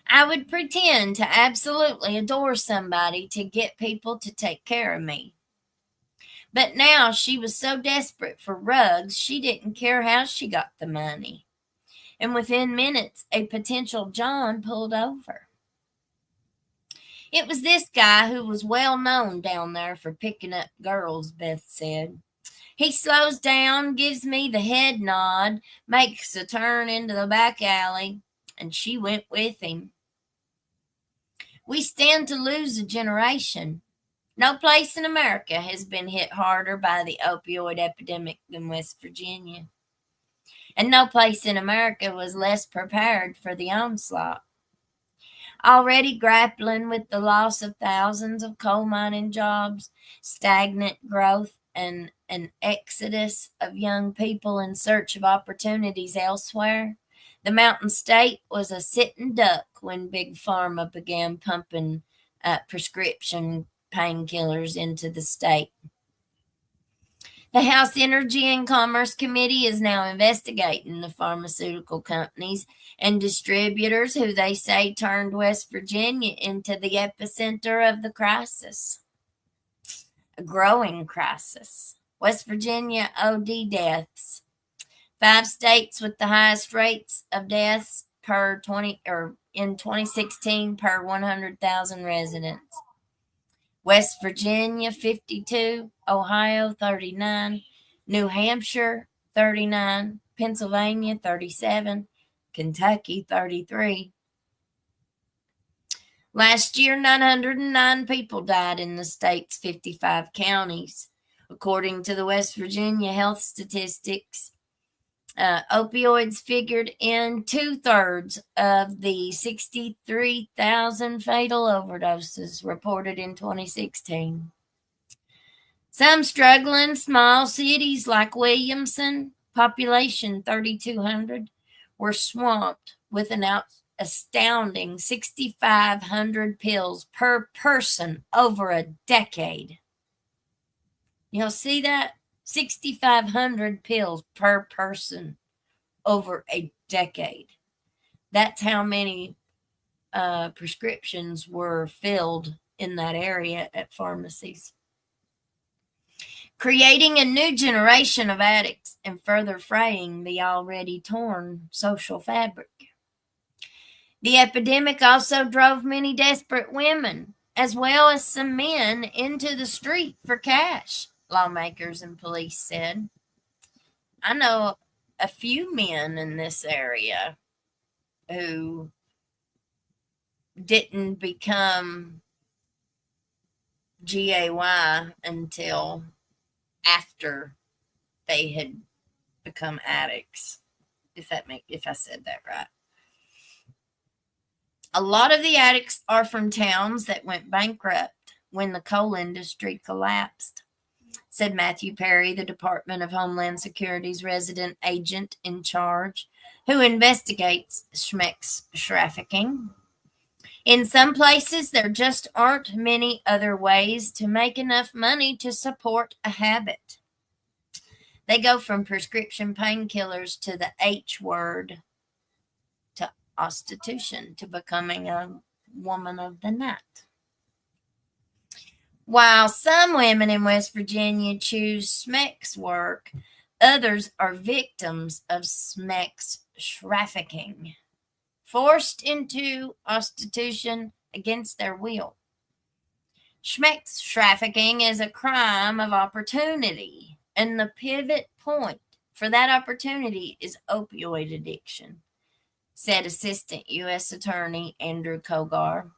I would pretend to absolutely adore somebody to get people to take care of me. But now she was so desperate for rugs, she didn't care how she got the money. And within minutes, a potential John pulled over. It was this guy who was well known down there for picking up girls, Beth said. He slows down, gives me the head nod, makes a turn into the back alley, and she went with him. We stand to lose a generation. No place in America has been hit harder by the opioid epidemic than West Virginia. And no place in America was less prepared for the onslaught. Already grappling with the loss of thousands of coal mining jobs, stagnant growth, and an exodus of young people in search of opportunities elsewhere, the Mountain State was a sitting duck when Big Pharma began pumping prescription painkillers into the state. The House Energy and Commerce Committee is now investigating the pharmaceutical companies and distributors who they say turned West Virginia into the epicenter of the crisis. A growing crisis. West Virginia OD deaths. 5 states with the highest rates of deaths in 2016 per 100,000 residents. West Virginia 52, Ohio 39, New Hampshire 39, Pennsylvania 37, Kentucky 33. Last year, 909 people died in the state's 55 counties. According to the West Virginia health statistics, opioids figured in 2/3 of the 63,000 fatal overdoses reported in 2016. Some struggling small cities like Williamson, population 3,200, were swamped with an astounding 6,500 pills per person over a decade. You'll see that? 6,500 pills per person over a decade. That's how many prescriptions were filled in that area at pharmacies. Creating a new generation of addicts and further fraying the already torn social fabric. The epidemic also drove many desperate women, as well as some men, into the street for cash, lawmakers and police said. I know a few men in this area who didn't become GAY until after they had become addicts, if I said that right. A lot of the addicts are from towns that went bankrupt when the coal industry collapsed, said Matthew Perry, the Department of Homeland Security's resident agent in charge, who investigates schmeck's trafficking. In some places, there just aren't many other ways to make enough money to support a habit. They go from prescription painkillers to the H word, to prostitution, to becoming a woman of the night. While some women in West Virginia choose schmeck's work, others are victims of schmeck's trafficking, forced into prostitution against their will. Schmeck's trafficking is a crime of opportunity, and the pivot point for that opportunity is opioid addiction, said Assistant U.S. Attorney Andrew Kogar.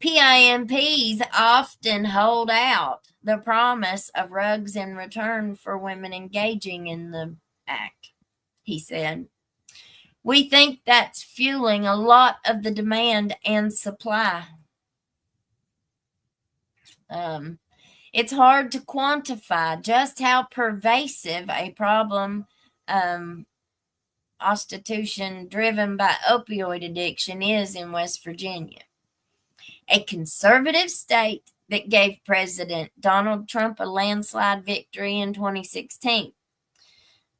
PIMPs often hold out the promise of rugs in return for women engaging in the act, he said. We think that's fueling a lot of the demand and supply. It's hard to quantify just how pervasive a problem prostitution driven by opioid addiction is in West Virginia, a conservative state that gave President Donald Trump a landslide victory in 2016.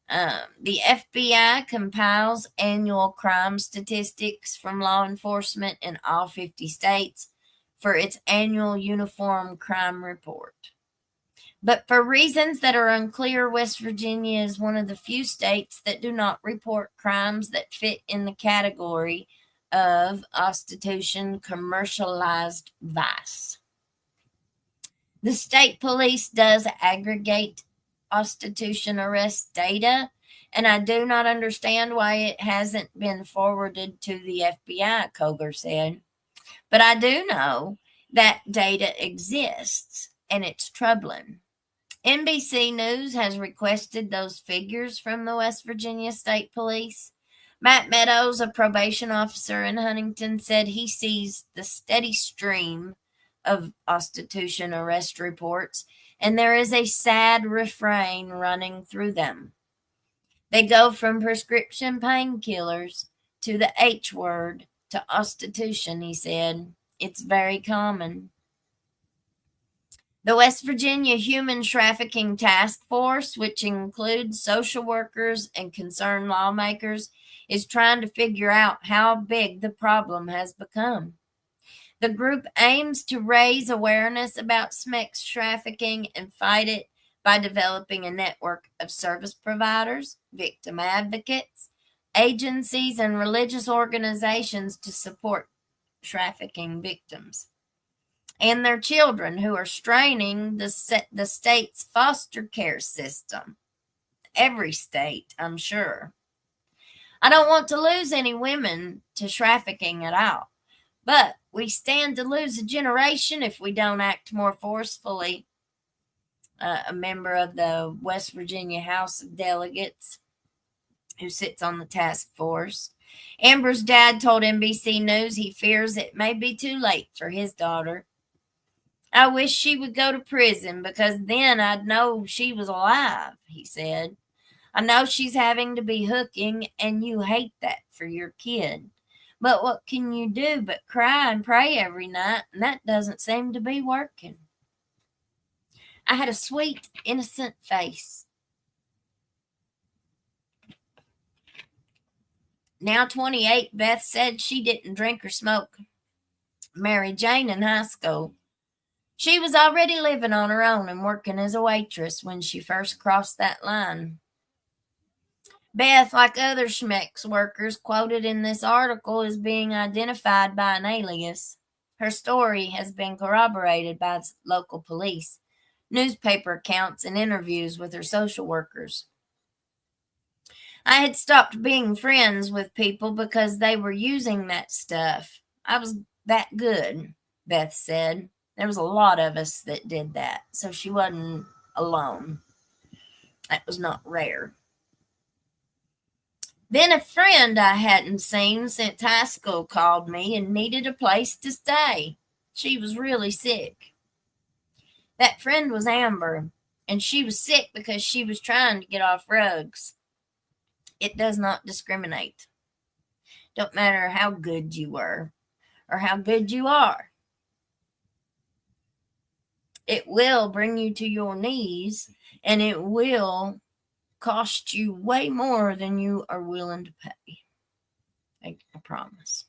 The FBI compiles annual crime statistics from law enforcement in all 50 states for its annual Uniform Crime Report. But for reasons that are unclear, West Virginia is one of the few states that do not report crimes that fit in the category of prostitution commercialized vice. The state police does aggregate prostitution arrest data, and I do not understand why it hasn't been forwarded to the FBI, Koger said. But I do know that data exists, and it's troubling. NBC News has requested those figures from the West Virginia State Police. Matt Meadows, a probation officer in Huntington, said he sees the steady stream of prostitution arrest reports, and there is a sad refrain running through them. They go from prescription painkillers to the H word to prostitution, he said. It's very common. The West Virginia Human Trafficking Task Force, which includes social workers and concerned lawmakers, is trying to figure out how big the problem has become. The group aims to raise awareness about sex trafficking and fight it by developing a network of service providers, victim advocates, agencies, and religious organizations to support trafficking victims and their children who are straining the state's foster care system. Every state, I'm sure. I don't want to lose any women to trafficking at all, but we stand to lose a generation if we don't act more forcefully. A member of the West Virginia House of Delegates who sits on the task force. Amber's dad told NBC News he fears it may be too late for his daughter. I wish she would go to prison because then I'd know she was alive, he said. I know she's having to be hooking, and you hate that for your kid. But what can you do but cry and pray every night, and that doesn't seem to be working. I had a sweet, innocent face. Now 28, Beth said she didn't drink or smoke. Mary Jane in high school. She was already living on her own and working as a waitress when she first crossed that line. Beth, like other Schmeck's workers quoted in this article, is being identified by an alias. Her story has been corroborated by local police, newspaper accounts, and interviews with her social workers. I had stopped being friends with people because they were using that stuff. I was that good, Beth said. There was a lot of us that did that, so she wasn't alone. That was not rare. Then a friend I hadn't seen since high school called me and needed a place to stay. She was really sick. That friend was Amber, and she was sick because she was trying to get off drugs. It does not discriminate. Don't matter how good you were or how good you are. It will bring you to your knees, and it will cost you way more than you are willing to pay. I promise.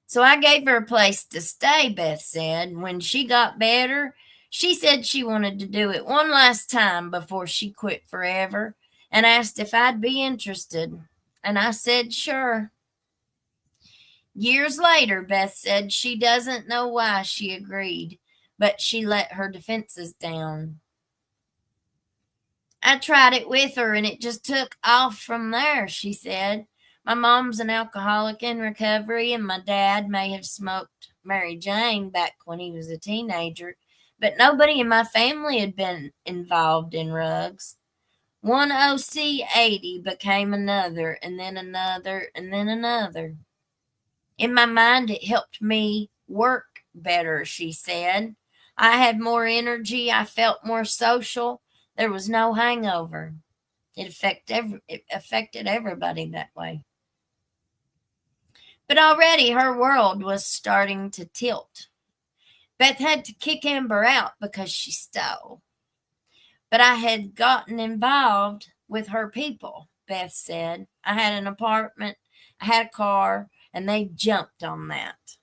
So I gave her a place to stay, Beth said. When she got better, she said she wanted to do it one last time before she quit forever and asked if I'd be interested. And I said, sure. Years later, Beth said she doesn't know why she agreed, but she let her defenses down. I tried it with her and it just took off from there, she said. My mom's an alcoholic in recovery, and my dad may have smoked Mary Jane back when he was a teenager, but nobody in my family had been involved in drugs. One OC 80 became another, and then another, and then another. In my mind, it helped me work better, she said. I had more energy. I felt more social. There was no hangover. It affected everybody that way. But already her world was starting to tilt. Beth had to kick Amber out because she stole. But I had gotten involved with her people, Beth said. I had an apartment, I had a car, and they jumped on that.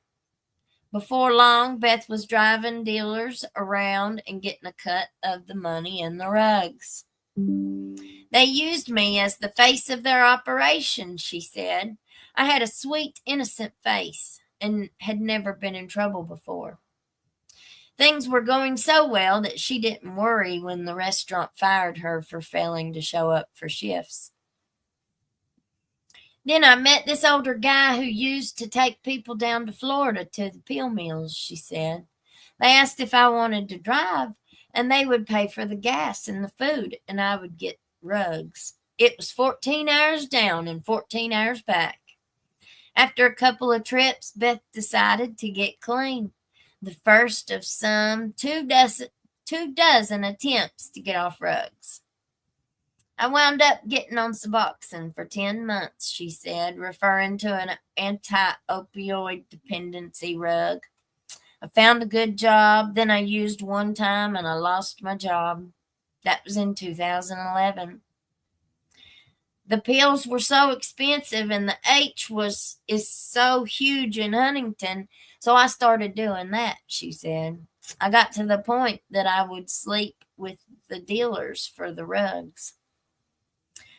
Before long, Beth was driving dealers around and getting a cut of the money in the rugs. They used me as the face of their operation, she said. I had a sweet, innocent face and had never been in trouble before. Things were going so well that she didn't worry when the restaurant fired her for failing to show up for shifts. Then I met this older guy who used to take people down to Florida to the pill mills, she said. They asked if I wanted to drive, and they would pay for the gas and the food, and I would get rugs. It was 14 hours down and 14 hours back. After a couple of trips, Beth decided to get clean, the first of some 2 dozen attempts to get off rugs. I wound up getting on Suboxone for 10 months, she said, referring to an anti-opioid dependency rug. I found a good job, then I used one time and I lost my job. That was in 2011. The pills were so expensive and the is so huge in Huntington, so I started doing that, she said. I got to the point that I would sleep with the dealers for the rugs.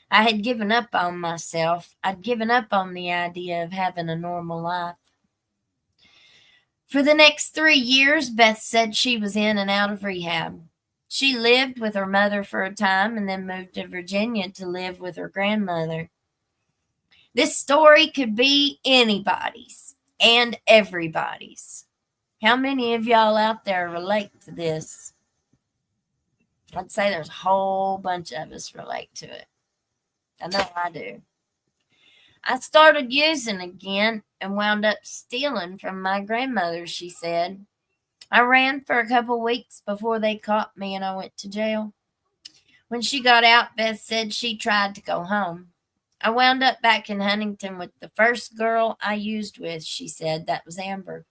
I had given up on myself. I'd given up on the idea of having a normal life. For the next 3 years, Beth said she was in and out of rehab. She lived with her mother for a time and then moved to Virginia to live with her grandmother. This story could be anybody's and everybody's. How many of y'all out there relate to this? I'd say there's a whole bunch of us relate to it. I know I do. I started using again and wound up stealing from my grandmother, she said. I ran for a couple weeks before they caught me and I went to jail. When she got out, Beth said she tried to go home. I wound up back in Huntington with the first girl I used with, she said. That was Amber.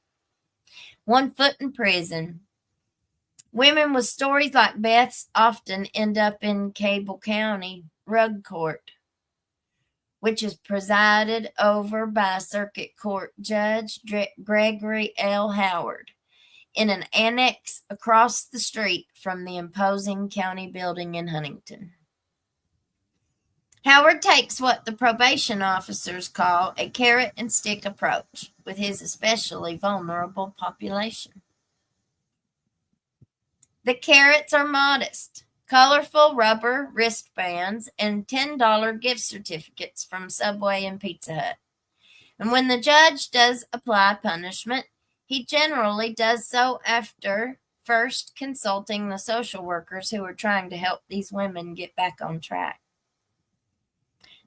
1 foot in prison. Women with stories like Beth's often end up in Cable County Rug Court, which is presided over by Circuit Court Judge Gregory L. Howard, in an annex across the street from the imposing county building in Huntington. Howard takes what the probation officers call a carrot and stick approach with his especially vulnerable population. The carrots are modest: colorful rubber wristbands and $10 gift certificates from Subway and Pizza Hut. And when the judge does apply punishment, he generally does so after first consulting the social workers who are trying to help these women get back on track.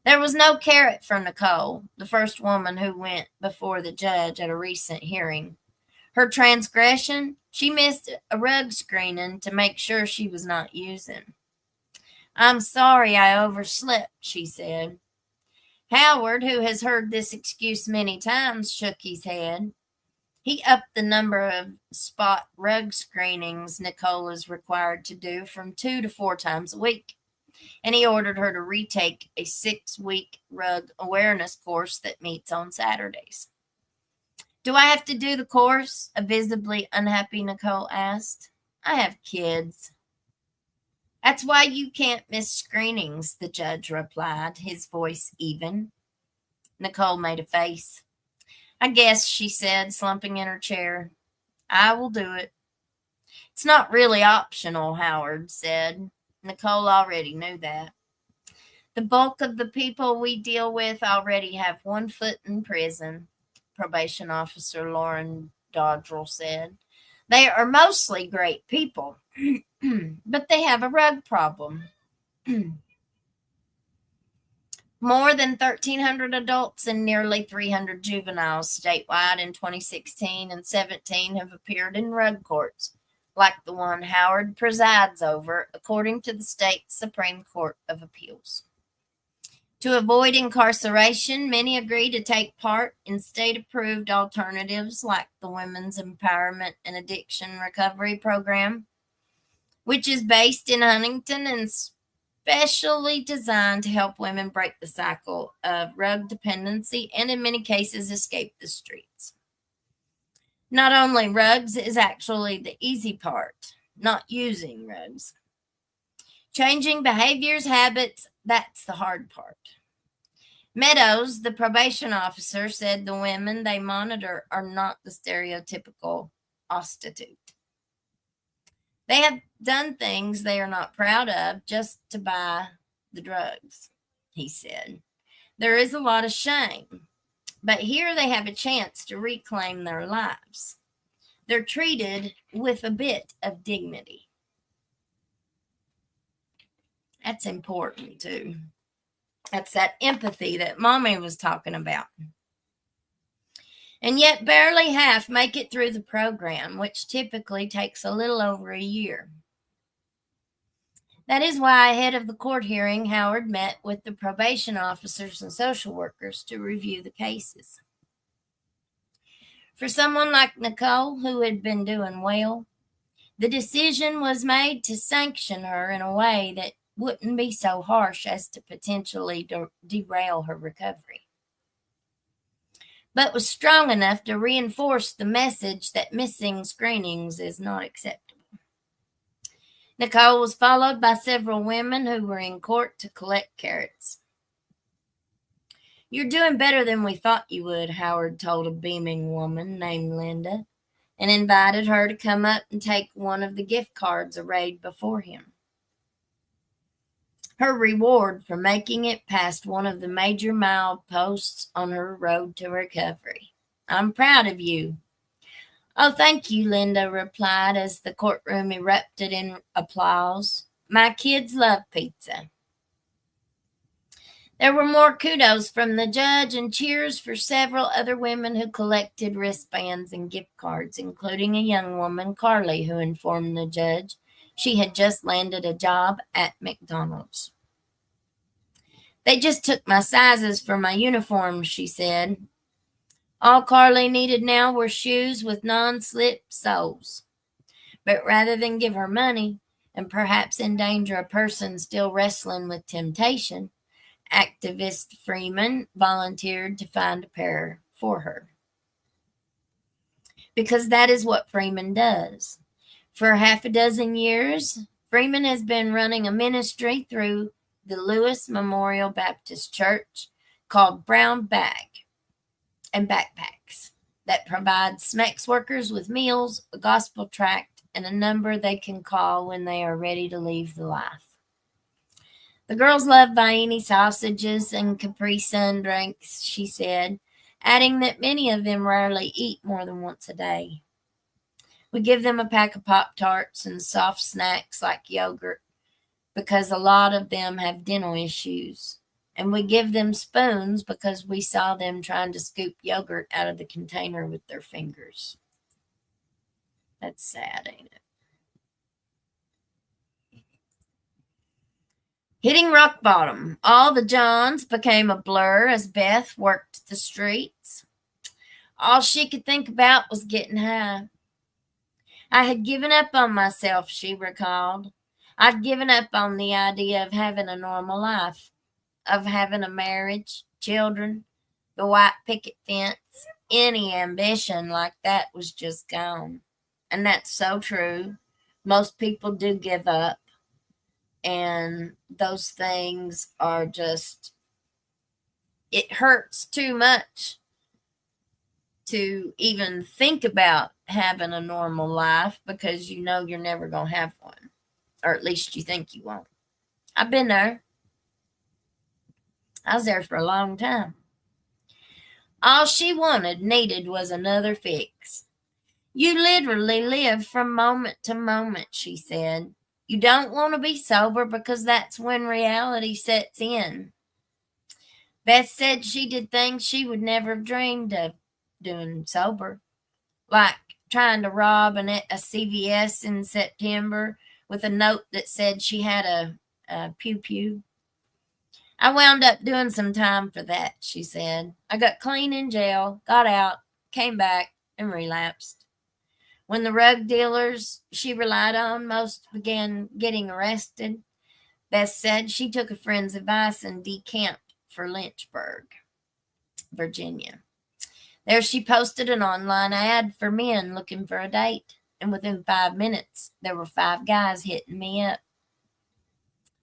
There was no carrot for Nicole, the first woman who went before the judge at a recent hearing. Her transgression: she missed a rug screening to make sure she was not using. I'm sorry I overslept, she said. Howard, who has heard this excuse many times, shook his head. He upped the number of spot rug screenings Nicole is required to do from 2 to 4 times a week, and he ordered her to retake a 6-week rug awareness course that meets on Saturdays. Do I have to do the course? A visibly unhappy Nicole asked. I have kids. That's why you can't miss screenings, the judge replied, his voice even. Nicole made a face. I guess, she said, slumping in her chair. I will do it. It's not really optional, Howard said. Nicole already knew that. The bulk of the people we deal with already have 1 foot in prison, Probation Officer Lauren Dodrell said. They are mostly great people, but they have a rug problem. More than 1,300 adults and nearly 300 juveniles statewide in 2016 and 17 have appeared in rug courts, like the one Howard presides over, according to the state Supreme Court of Appeals. To avoid incarceration, many agree to take part in state-approved alternatives like the Women's Empowerment and Addiction Recovery Program. which is based in Huntington and specially designed to help women break the cycle of drug dependency and, in many cases, escape the streets. Not only rugs is actually the easy part, not using rugs. Changing behaviors, habits, that's the hard part. Meadows, the probation officer, said the women they monitor are not the stereotypical prostitute. They have done things they are not proud of just to buy the drugs, he said. There is a lot of shame, but here they have a chance to reclaim their lives. They're treated with a bit of dignity. That's important too. That's that empathy that Mommy was talking about. And yet barely half make it through the program, which typically takes a little over a year. That is why ahead of the court hearing, Howard met with the probation officers and social workers to review the cases. For someone like Nicole, who had been doing well, the decision was made to sanction her in a way that wouldn't be so harsh as to potentially derail her recovery, but was strong enough to reinforce the message that missing screenings is not acceptable. Nicole was followed by several women who were in court to collect carrots. "You're doing better than we thought you would," Howard told a beaming woman named Linda, and invited her to come up and take one of the gift cards arrayed before him. Her reward for making it past one of the major mileposts on her road to recovery. "I'm proud of you." "Oh, thank you," Linda replied as the courtroom erupted in applause. "My kids love pizza." There were more kudos from the judge and cheers for several other women who collected wristbands and gift cards, including a young woman, Carly, who informed the judge she had just landed a job at McDonald's. "They just took my sizes for my uniforms," she said. All Carly needed now were shoes with non-slip soles. But rather than give her money and perhaps endanger a person still wrestling with temptation, activist Freeman volunteered to find a pair for her. Because that is what Freeman does. For half a dozen years, Freeman has been running a ministry through the Lewis Memorial Baptist Church called Brown Bag and Backpacks that provides SMEX workers with meals, a gospel tract, and a number they can call when they are ready to leave the life. The girls love Vienna sausages and Capri Sun drinks, she said, adding that many of them rarely eat more than once a day. We give them a pack of Pop-Tarts and soft snacks like yogurt because a lot of them have dental issues. And we give them spoons because we saw them trying to scoop yogurt out of the container with their fingers. That's sad, ain't it? Hitting rock bottom, all the Johns became a blur as Beth worked the streets. All she could think about was getting high. "I had given up on myself," she recalled. "I'd given up on the idea of having a normal life, of having a marriage, children, the white picket fence. Any ambition like that was just gone." And that's so true. Most people do give up. And those things are just, it hurts too much to even think about having a normal life because you know you're never going to have one. Or at least you think you won't. I've been there. I was there for a long time. All she needed was another fix. "You literally live from moment to moment," she said. "You don't want to be sober because that's when reality sets in." Beth said she did things she would never have dreamed of doing sober, like trying to rob a CVS in September with a note that said she had a pew-pew. "I wound up doing some time for that," she said. "I got clean in jail, got out, came back, and relapsed. When the rug dealers she relied on most began getting arrested, Beth said she took a friend's advice and decamped for Lynchburg, Virginia. There she posted an online ad for men looking for a date, and within 5 minutes, there were 5 guys hitting me up.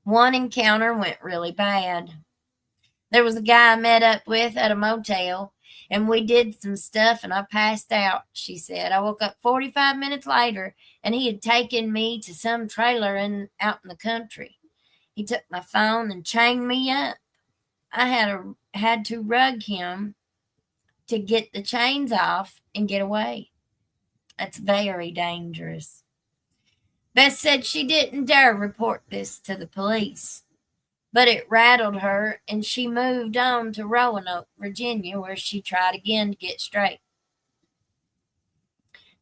One encounter went really bad. There was a guy I met up with at a motel, and we did some stuff, and I passed out, she said. I woke up 45 minutes later, and he had taken me to some trailer out in the country. He took my phone and chained me up. I had to rug him to get the chains off and get away. That's very dangerous. Beth said she didn't dare report this to the police, but it rattled her, and she moved on to Roanoke, Virginia, where she tried again to get straight.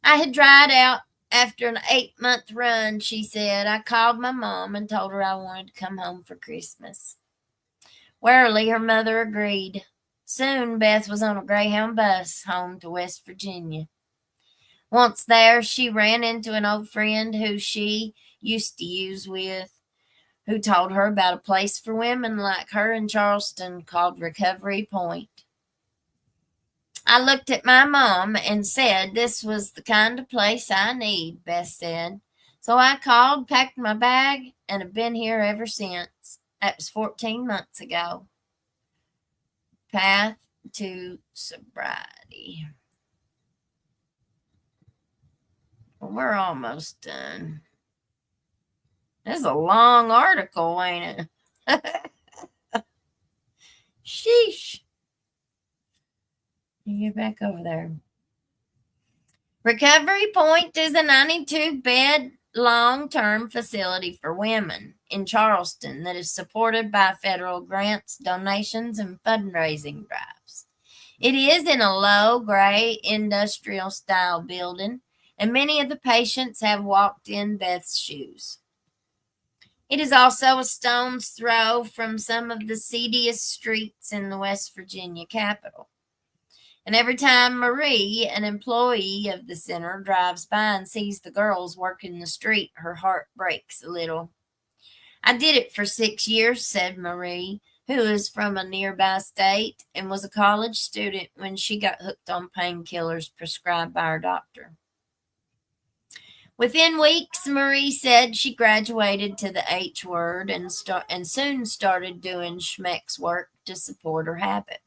I had dried out after an 8-month run, she said. I called my mom and told her I wanted to come home for Christmas. Wearily, her mother agreed. Soon, Beth was on a Greyhound bus home to West Virginia. Once there, she ran into an old friend who she used to use with, who told her about a place for women like her in Charleston called Recovery Point. I looked at my mom and said this was the kind of place I need, Beth said. So I called, packed my bag, and have been here ever since. That was 14 months ago. Path to sobriety. Well, we're almost done. This is a long article, ain't it? Sheesh. You get back over there. Recovery Point is a 92-bed long-term facility for women in Charleston that is supported by federal grants, donations, and fundraising drives. It is in a low-gray industrial-style building, and many of the patients have walked in Beth's shoes. It is also a stone's throw from some of the seediest streets in the West Virginia capital. And every time Marie, an employee of the center, drives by and sees the girls working the street, her heart breaks a little. I did it for 6 years, said Marie, who is from a nearby state and was a college student when she got hooked on painkillers prescribed by her doctor. Within weeks, Marie said she graduated to the H word and soon started doing schmeck's work to support her habit.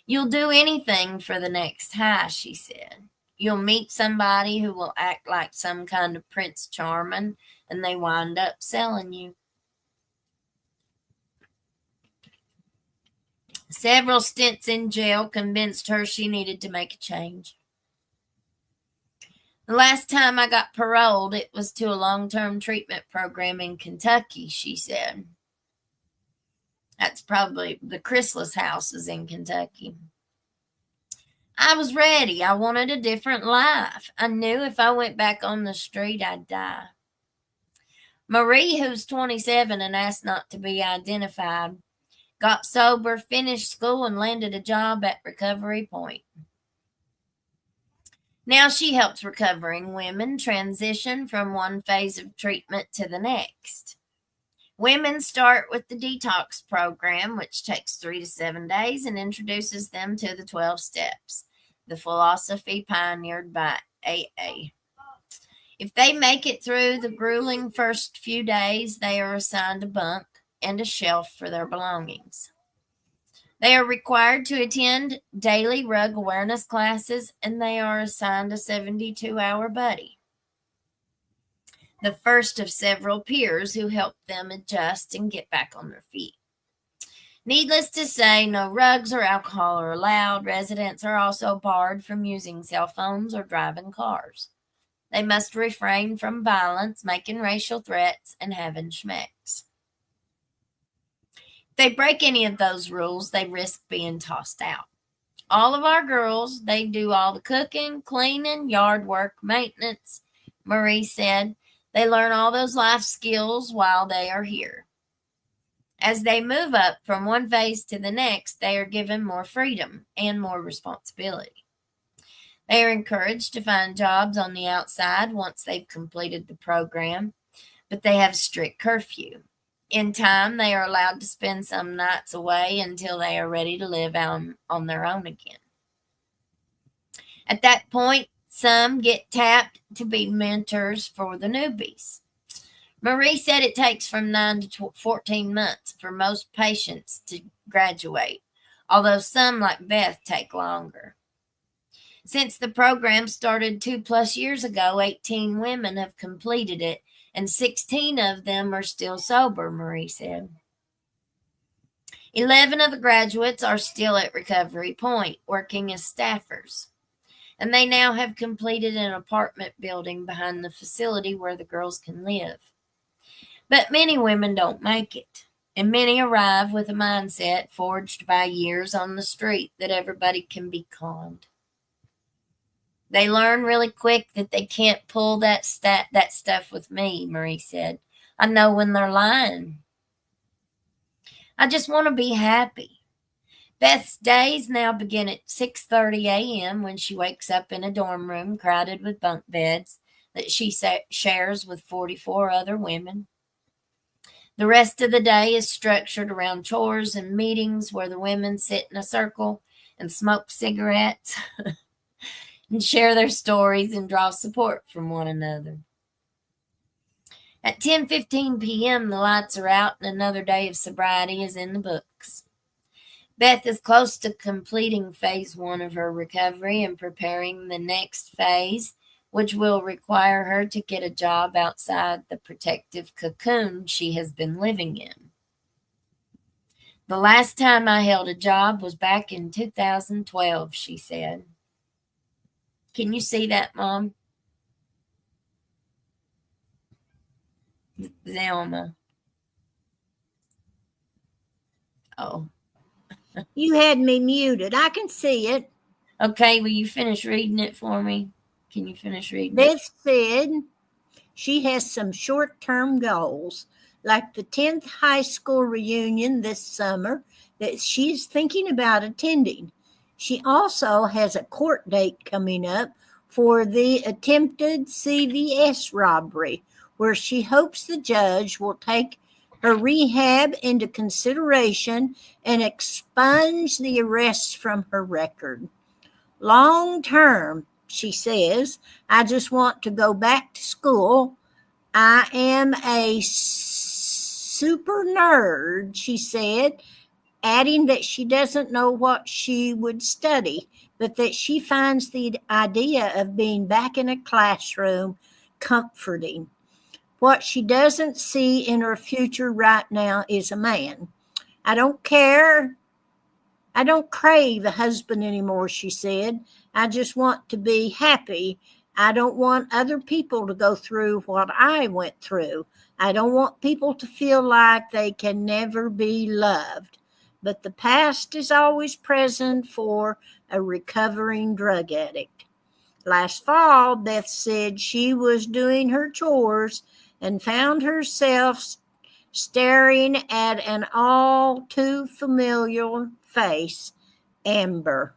You'll do anything for the next high, she said. You'll meet somebody who will act like some kind of Prince Charming, and they wind up selling you. Several stints in jail convinced her she needed to make a change. The last time I got paroled, it was to a long-term treatment program in Kentucky, she said. That's probably the Chrysalis house is in Kentucky. I was ready. I wanted a different life. I knew if I went back on the street, I'd die. Marie, who's 27 and asked not to be identified, got sober, finished school, and landed a job at Recovery Point. Now she helps recovering women transition from one phase of treatment to the next. Women start with the detox program, which takes 3 to 7 days and introduces them to the 12 steps, the philosophy pioneered by AA. If they make it through the grueling first few days, they are assigned a bunk and a shelf for their belongings. They are required to attend daily rug awareness classes, and they are assigned a 72-hour buddy, the first of several peers who help them adjust and get back on their feet. Needless to say, no rugs or alcohol are allowed. Residents are also barred from using cell phones or driving cars. They must refrain from violence, making racial threats, and having schmecks. If they break any of those rules, they risk being tossed out. All of our girls, they do all the cooking, cleaning, yard work, maintenance, Marie said. They learn all those life skills while they are here. As they move up from one phase to the next, they are given more freedom and more responsibility. They are encouraged to find jobs on the outside once they've completed the program, but they have a strict curfew. In time, they are allowed to spend some nights away until they are ready to live on their own again. At that point, some get tapped to be mentors for the newbies. Marie said it takes from 9 to 14 months for most patients to graduate, although some, like Beth, take longer. Since the program started 2+ years ago, 18 women have completed it, and 16 of them are still sober, Marie said. 11 of the graduates are still at Recovery Point, working as staffers, and they now have completed an apartment building behind the facility where the girls can live. But many women don't make it, and many arrive with a mindset forged by years on the street that everybody can be conned. They learn really quick that they can't pull that stuff with me, Marie said. I know when they're lying. I just want to be happy. Beth's days now begin at 6:30 a.m. when she wakes up in a dorm room crowded with bunk beds that she shares with 44 other women. The rest of the day is structured around chores and meetings where the women sit in a circle and smoke cigarettes and share their stories and draw support from one another. At 10:15 p.m., the lights are out and another day of sobriety is in the books. Beth is close to completing phase 1 of her recovery and preparing the next phase, which will require her to get a job outside the protective cocoon she has been living in. The last time I held a job was back in 2012, she said. Can you see that, Mom? Zelma. Oh. You had me muted. I can see it. Okay, will you finish reading it for me? Can you finish reading it? Beth said she has some short-term goals, like the 10th high school reunion this summer that she's thinking about attending. She also has a court date coming up for the attempted CVS robbery, where she hopes the judge will take her rehab into consideration and expunge the arrests from her record. Long term, she says, I just want to go back to school. I am a super nerd, she said, adding that she doesn't know what she would study, but that she finds the idea of being back in a classroom comforting. What she doesn't see in her future right now is a man. I don't care. I don't crave a husband anymore, she said. I just want to be happy. I don't want other people to go through what I went through. I don't want people to feel like they can never be loved. But the past is always present for a recovering drug addict. Last fall, Beth said she was doing her chores and found herself staring at an all too familiar face, Amber.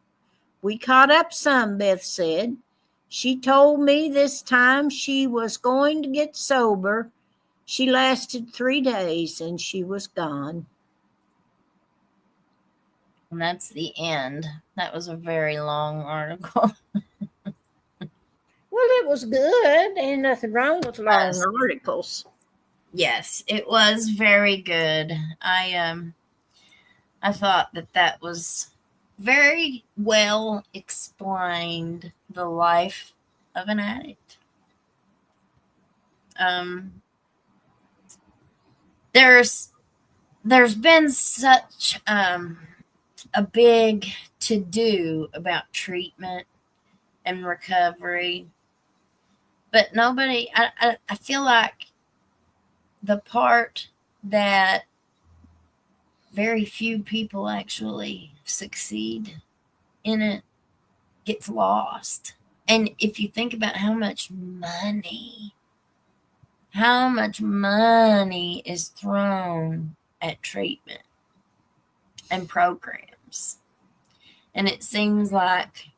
We caught up some, Beth said. She told me this time she was going to get sober. She lasted 3 days and she was gone. And that's the end. That was a very long article. Well, it was good. Ain't nothing wrong with long articles. Yes, it was very good. I thought that was very well explained, the life of an addict. There's been such a big to do about treatment and recovery, but nobody. I feel like the part that very few people actually succeed in it gets lost. And if you think about how much money is thrown at treatment and programs, and it seems like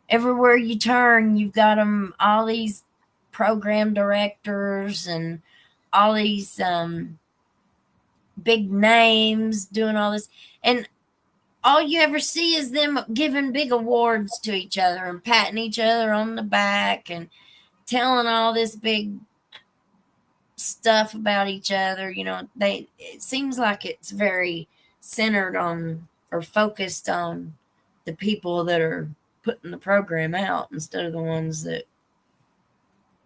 everywhere you turn, you've got them, all these program directors and all these big names doing all this. And all you ever see is them giving big awards to each other and patting each other on the back and telling all this big stuff about each other. It seems like it's very centered on or focused on the people that are putting the program out instead of the ones that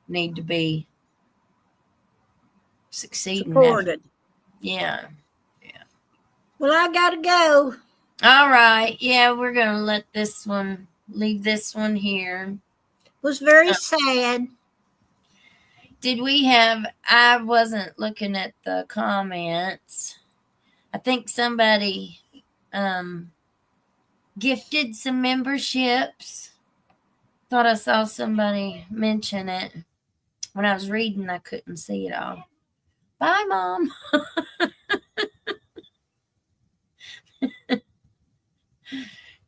need to be succeeding. Supported. Yeah. Well, I gotta go. All right. Yeah, we're gonna leave this one here. It was very sad. Did we have? I wasn't looking at the comments. I think somebody gifted some memberships. Thought I saw somebody mention it. When I was reading, I couldn't see it all. Bye, Mom.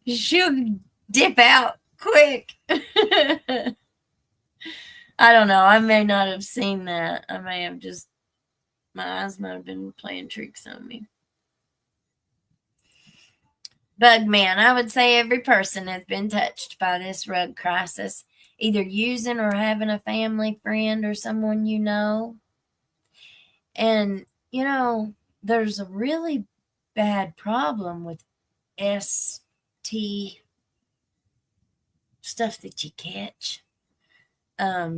She'll dip out quick. I don't know. I may not have seen that. I may have just, my eyes might have been playing tricks on me. Bugman, I would say every person has been touched by this rug crisis, either using or having a family friend or someone you know. And, there's a really bad problem with ST stuff that you catch. I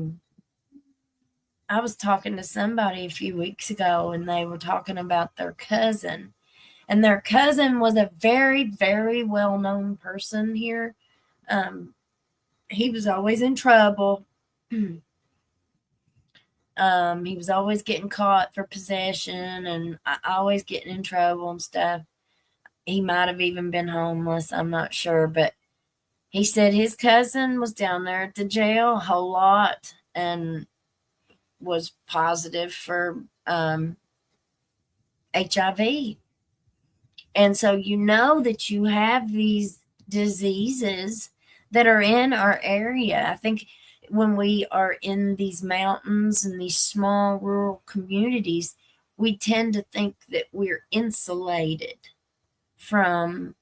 was talking to somebody a few weeks ago, and they were talking about their cousin. And their cousin was a very, very well-known person here. He was always in trouble. He was always getting caught for possession and always getting in trouble and stuff. He might have even been homeless. I'm not sure. But he said his cousin was down there at the jail a whole lot and was positive for HIV. And so that you have these diseases that are in our area. I think when we are in these mountains and these small rural communities, we tend to think that we're insulated from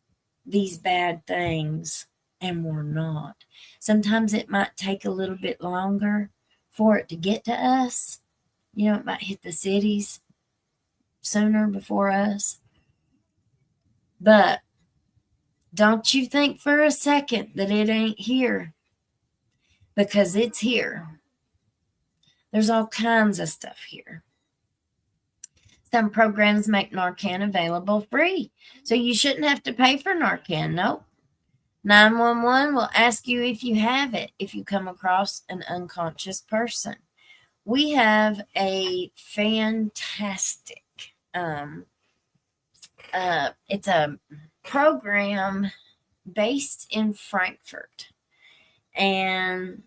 these bad things, and we're not. Sometimes it might take a little bit longer for it to get to us. It might hit the cities sooner before us. But don't you think for a second that it ain't here, because it's here. There's all kinds of stuff here. Some programs make Narcan available free, so you shouldn't have to pay for Narcan. Nope. 911 will ask you if you have it if you come across an unconscious person. We have a fantastic, it's a program based in Frankfurt, and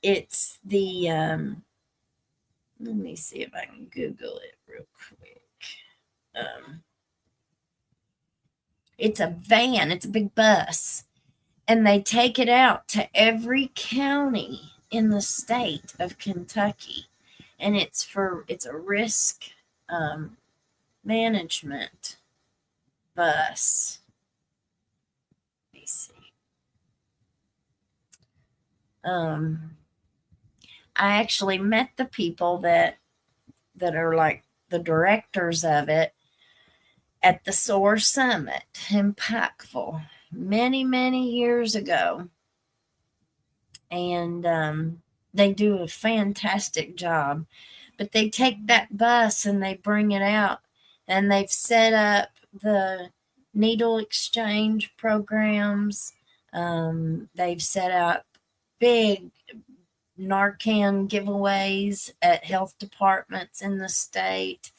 it's the, let me see if I can Google it real quick. It's a van, it's a big bus, and they take it out to every county in the state of Kentucky, and it's a risk management bus. Let me see. I actually met the people that are like the directors of it at the SOAR Summit in Pikeville many, many years ago. And they do a fantastic job. But they take that bus and they bring it out, and they've set up the needle exchange programs. They've set up big Narcan giveaways at health departments in the state.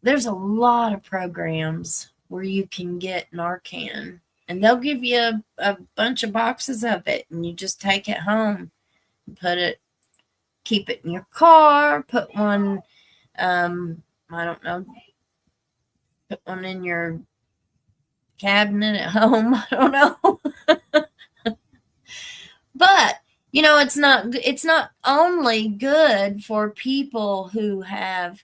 There's a lot of programs where you can get Narcan, and they'll give you a bunch of boxes of it, and you just take it home and keep it in your car, put one, I don't know, put one in your cabinet at home. I don't know. it's not only good for people who have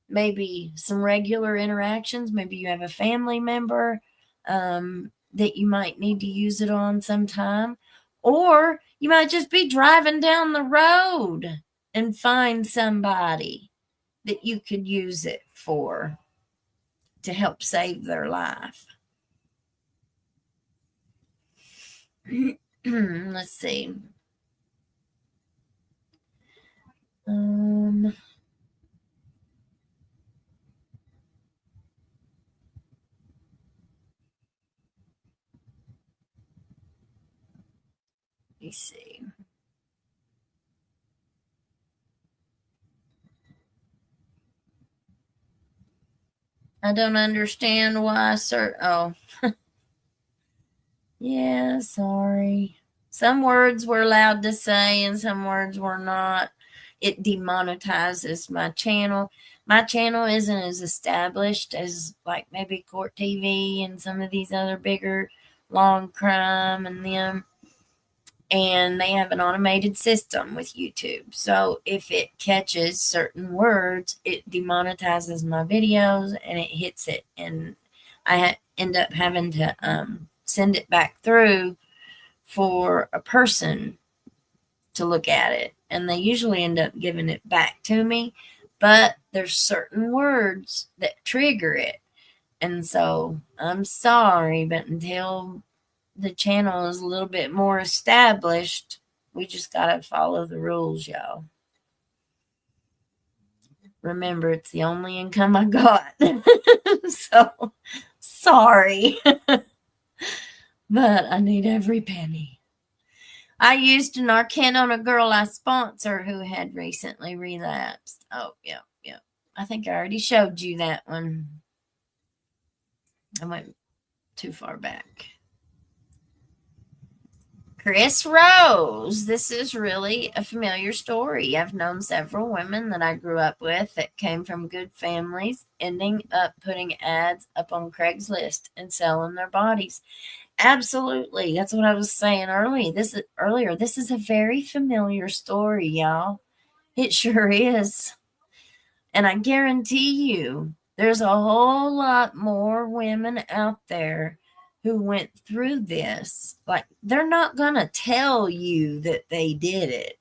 maybe some regular interactions. Maybe you have a family member that you might need to use it on sometime, or you might just be driving down the road and find somebody that you could use it for to help save their life. Let's see. Let me see. I don't understand why, sir. Oh, yeah, sorry. Some words we're allowed to say and some words we're not. It demonetizes my channel. My channel isn't as established as like maybe Court TV and some of these other bigger long crime and them. And they have an automated system with YouTube. So if it catches certain words, it demonetizes my videos and it hits it. And I end up having to send it back through for a person to look at it. And they usually end up giving it back to me. But there's certain words that trigger it. And so I'm sorry, but until the channel is a little bit more established, we just got to follow the rules, y'all. Remember, it's the only income I got. So sorry. But I need every penny. I used a Narcan on a girl I sponsor who had recently relapsed. Oh, yeah. I think I already showed you that one. I went too far back. Chris Rose. This is really a familiar story. I've known several women that I grew up with that came from good families, ending up putting ads up on Craigslist and selling their bodies. Absolutely. That's what I was saying earlier. This is a very familiar story, y'all. It sure is. And I guarantee you, there's a whole lot more women out there who went through this. Like, they're not going to tell you that they did it.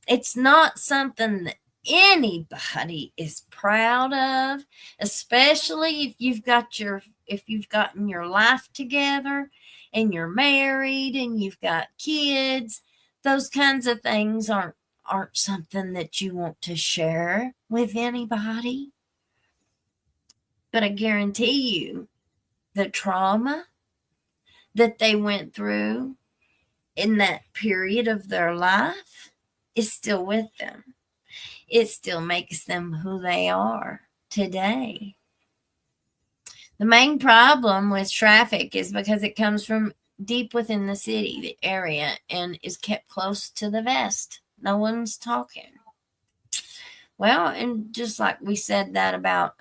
It's not something that anybody is proud of, especially if you've gotten your life together and you're married and you've got kids. Those kinds of things aren't something that you want to share with anybody. But I guarantee you, the trauma that they went through in that period of their life is still with them. It still makes them who they are today. The main problem with traffic is because it comes from deep within the city, the area, and is kept close to the vest. No one's talking. Well, and just like we said that about,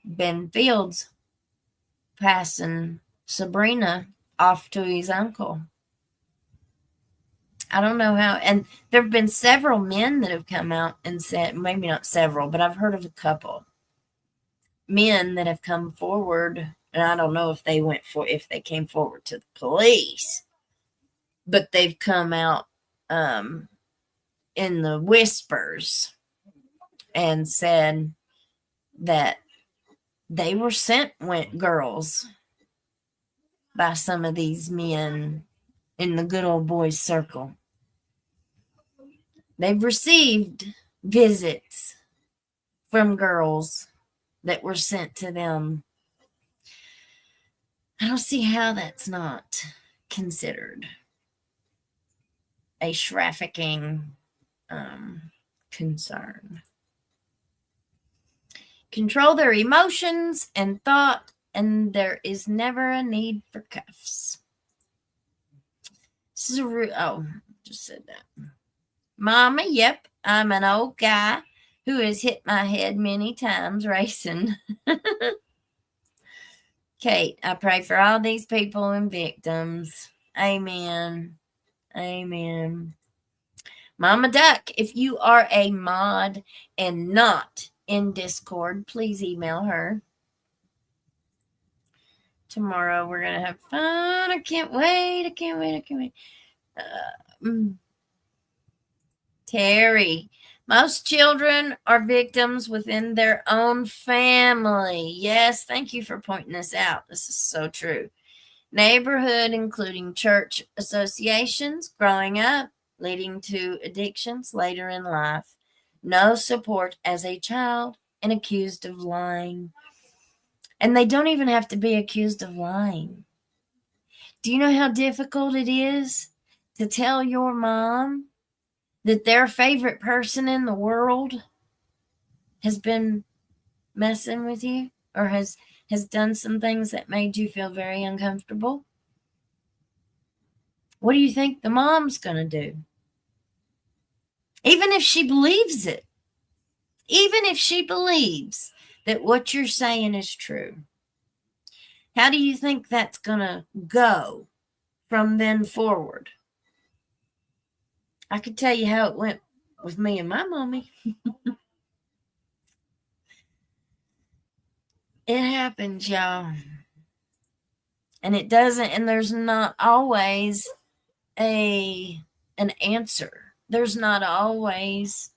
Ben Fields passing Sabrina off to his uncle. I don't know how, and there have been several men that have come out and said, maybe not several, but I've heard of a couple men that have come forward, and I don't know if they came forward to the police, but they've come out in the whispers and said that they were girls by some of these men in the good old boys circle. They've received visits from girls that were sent to them. I don't see how that's not considered a trafficking concern. Control their emotions and thought, and there is never a need for cuffs. This is just said that. Mama, yep, I'm an old guy who has hit my head many times racing. Kate, I pray for all these people and victims. Amen. Amen. Mama Duck, if you are a mod and not in Discord, please email her. Tomorrow we're going to have fun. I can't wait. I can't wait. I can't wait. Terry, most children are victims within their own family. Yes, thank you for pointing this out. This is so true. Neighborhood, including church associations, growing up, leading to addictions later in life. No support as a child and accused of lying. And they don't even have to be accused of lying. Do you know how difficult it is to tell your mom that their favorite person in the world has been messing with you or has done some things that made you feel very uncomfortable? What do you think the mom's going to do? Even if she believes it, even if she believes that what you're saying is true, how do you think that's going to go from then forward? I could tell you how it went with me and my mommy. It happens, y'all. And it doesn't, and there's not always an answer. There's not always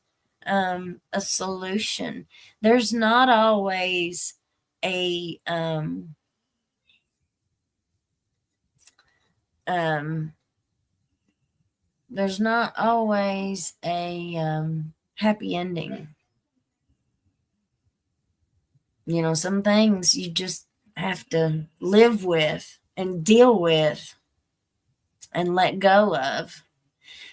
a solution. There's not always a there's not always a happy ending. You know, some things you just have to live with and deal with and let go of.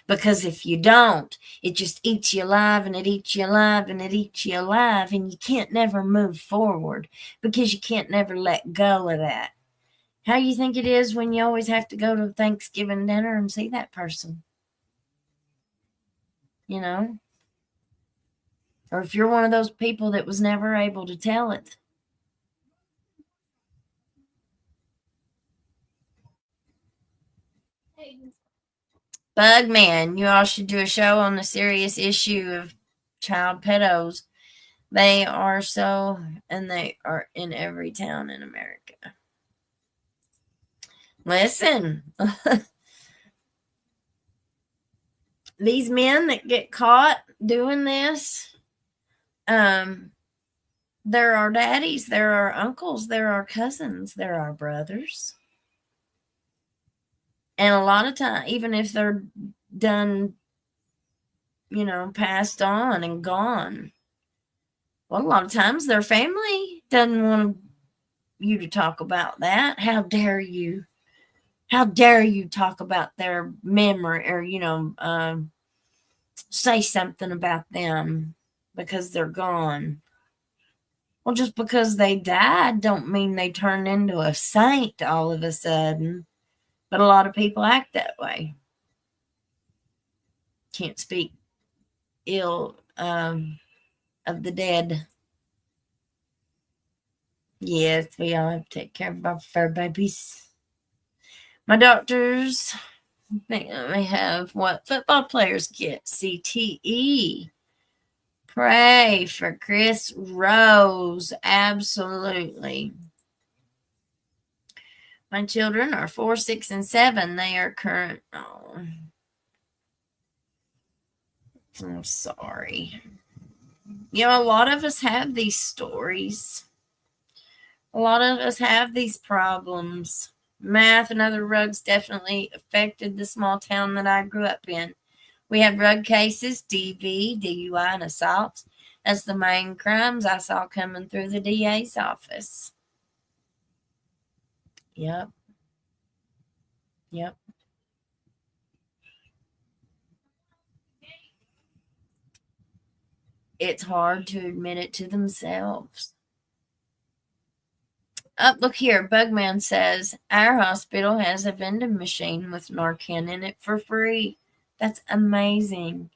Because if you don't, it just eats you alive and it eats you alive and it eats you alive, and you can't never move forward because you can't never let go of that. How do you think it is when you always have to go to Thanksgiving dinner and see that person? You know? Or if you're one of those people that was never able to tell it. Bugman, you all should do a show on the serious issue of child pedos. They are so, and they are in every town in America. Listen, these men that get caught doing this, there are daddies, there are uncles, there are cousins, there are brothers. And a lot of time, even if they're done, you know, passed on and gone, well, a lot of times their family doesn't want you to talk about that. How dare you? How dare you talk about their memory or, you know, say something about them because they're gone. Well, just because they died don't mean they turned into a saint all of a sudden. But a lot of people act that way. Can't speak ill of the dead. Yes, we all have to take care of our fur babies. My doctors, they have what football players get, CTE. Pray for Chris Rose. Absolutely. My children are 4, 6, and 7. They are current. Oh, I'm sorry. You know, a lot of us have these stories. A lot of us have these problems. Math and other drugs definitely affected the small town that I grew up in. We have drug cases, DV, DUI, and assault as the main crimes I saw coming through the DA's office. Yep. It's hard to admit it to themselves. Look here. Bugman says, our hospital has a vending machine with Narcan in it for free. That's amazing.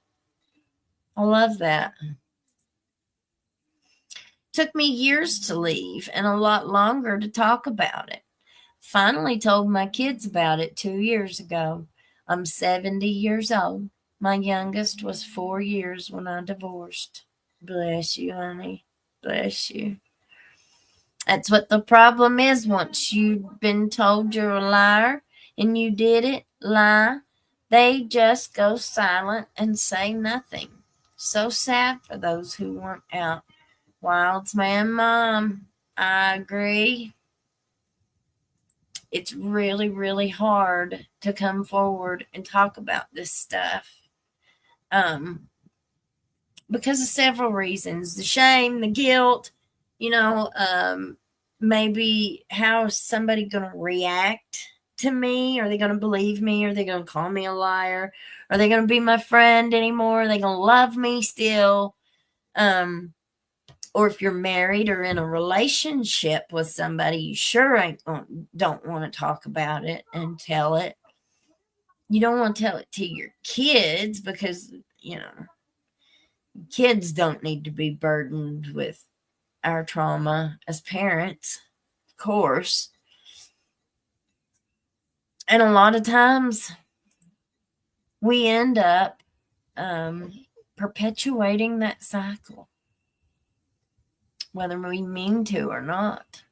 I love that. Took me years to leave and a lot longer to talk about it. Finally told my kids about it 2 years ago. I'm 70 years old. My youngest was 4 years when I divorced. Bless you, honey. Bless you. That's what the problem is. Once you've been told you're a liar and you did it, lie, they just go silent and say nothing. So sad for those who weren't out. Wild's man, Mom. I agree. It's really, really hard to come forward and talk about this stuff. Because of several reasons. The shame, the guilt, maybe how is somebody going to react to me? Are they going to believe me? Are they going to call me a liar? Are they going to be my friend anymore? Are they going to love me still? Or if you're married or in a relationship with somebody, you sure don't want to talk about it and tell it. You don't want to tell it to your kids because, kids don't need to be burdened with our trauma as parents, of course. And a lot of times we end up perpetuating that cycle, whether we mean to or not.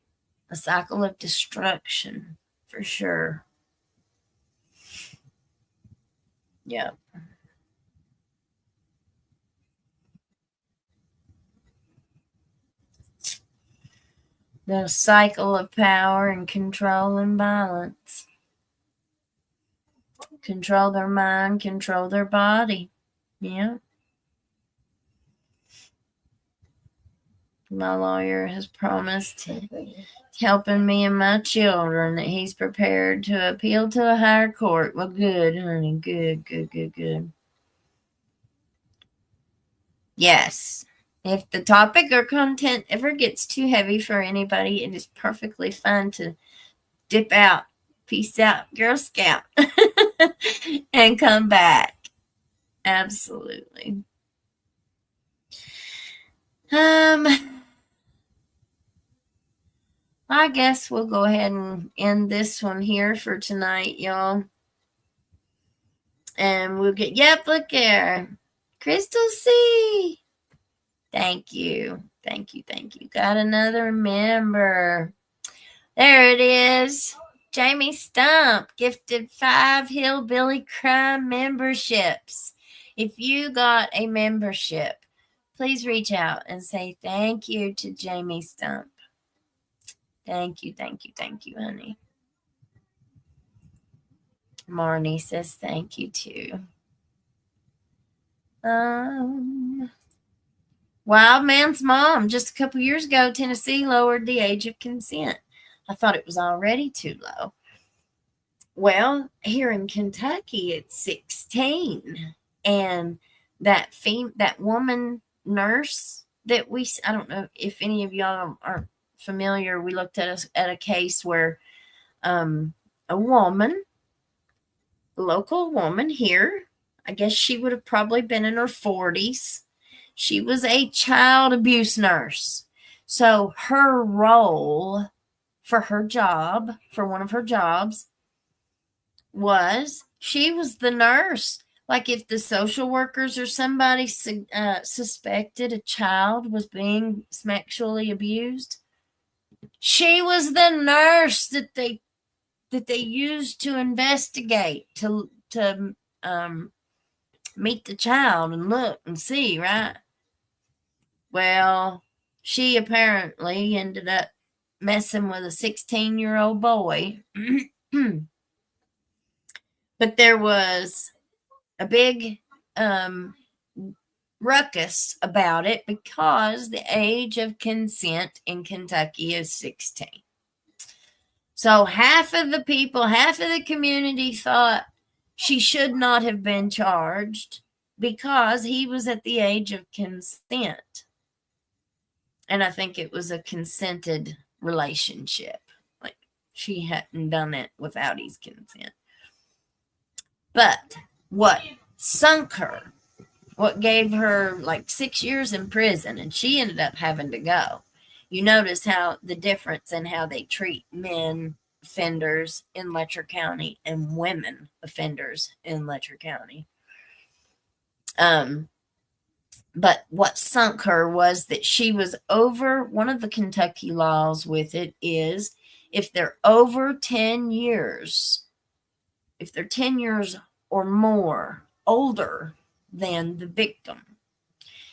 A cycle of destruction, for sure. Yeah. The cycle of power and control and violence. Control their mind, control their body. Yeah. My lawyer has promised helping me and my children that he's prepared to appeal to a higher court. Well, good, honey. Good. Yes. If the topic or content ever gets too heavy for anybody, it is perfectly fine to dip out. Peace out, Girl Scout. And come back. Absolutely. I guess we'll go ahead and end this one here for tonight, y'all. And we'll get, yep, look there. Crystal C. Thank you. Got another member. There it is. Jamie Stump gifted 5 Hillbilly Crime memberships. If you got a membership, please reach out and say thank you to Jamie Stump. Thank you, honey. Marnie says thank you too. Wild Man's mom. Just a couple years ago, Tennessee lowered the age of consent. I thought it was already too low. Well, here in Kentucky, it's 16. And that woman nurse that I don't know if any of y'all are familiar. We looked at a case where a local woman here, I guess she would have probably been in her 40s. She was a child abuse nurse. So her role for one of her jobs, was she was the nurse. Like if the social workers or somebody suspected a child was being sexually abused, she was the nurse that they used to investigate, to meet the child and look and see, right? Well, she apparently ended up messing with a 16-year-old boy. But there was a big ruckus about it because the age of consent in Kentucky is 16. So half of the community thought she should not have been charged because he was at the age of consent. And I think it was a consented relationship. Like she hadn't done it without his consent. But what sunk her, what gave her like 6 years in prison, and she ended up having to go. You notice how the difference in how they treat men offenders in Letcher County and women offenders in Letcher County. But what sunk her was that she was over, one of the Kentucky laws with it is if they're over 10 years, if they're 10 years or more older than the victim,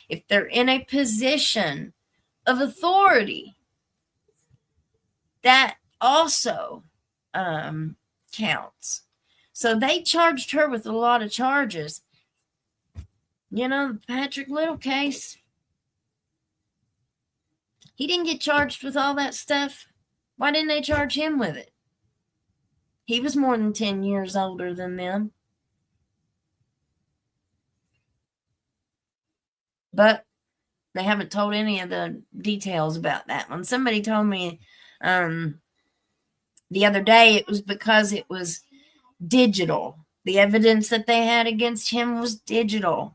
if they're in a position of authority, that also counts. So they charged her with a lot of charges. The Patrick Little case, he didn't get charged with all that stuff. Why didn't they charge him with it? He was more than 10 years older than them. But they haven't told any of the details about that one. Somebody told me the other day it was because it was digital. The evidence that they had against him was digital.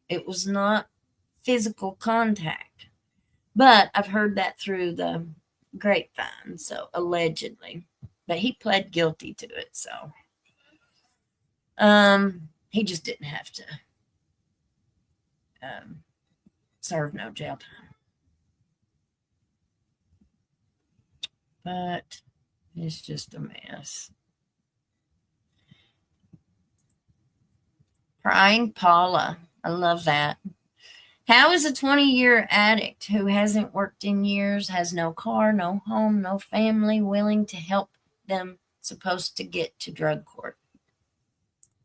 It was not physical contact. But I've heard that through the grapevine, so allegedly. But he pled guilty to it, so he just didn't have to serve no jail time. But it's just a mess. Prying Paula. I love that. How is a 20-year addict who hasn't worked in years, has no car, no home, no family, willing to help them, supposed to get to drug court?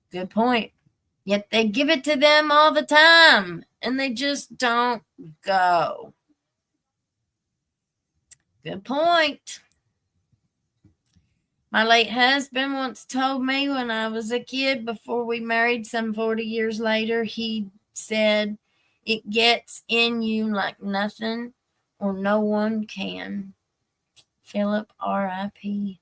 Good point. Yet they give it to them all the time, and they just don't go. Good point. My late husband once told me when I was a kid, before we married, some 40 years later, he said, it gets in you like nothing or no one can. Philip, R.I.P.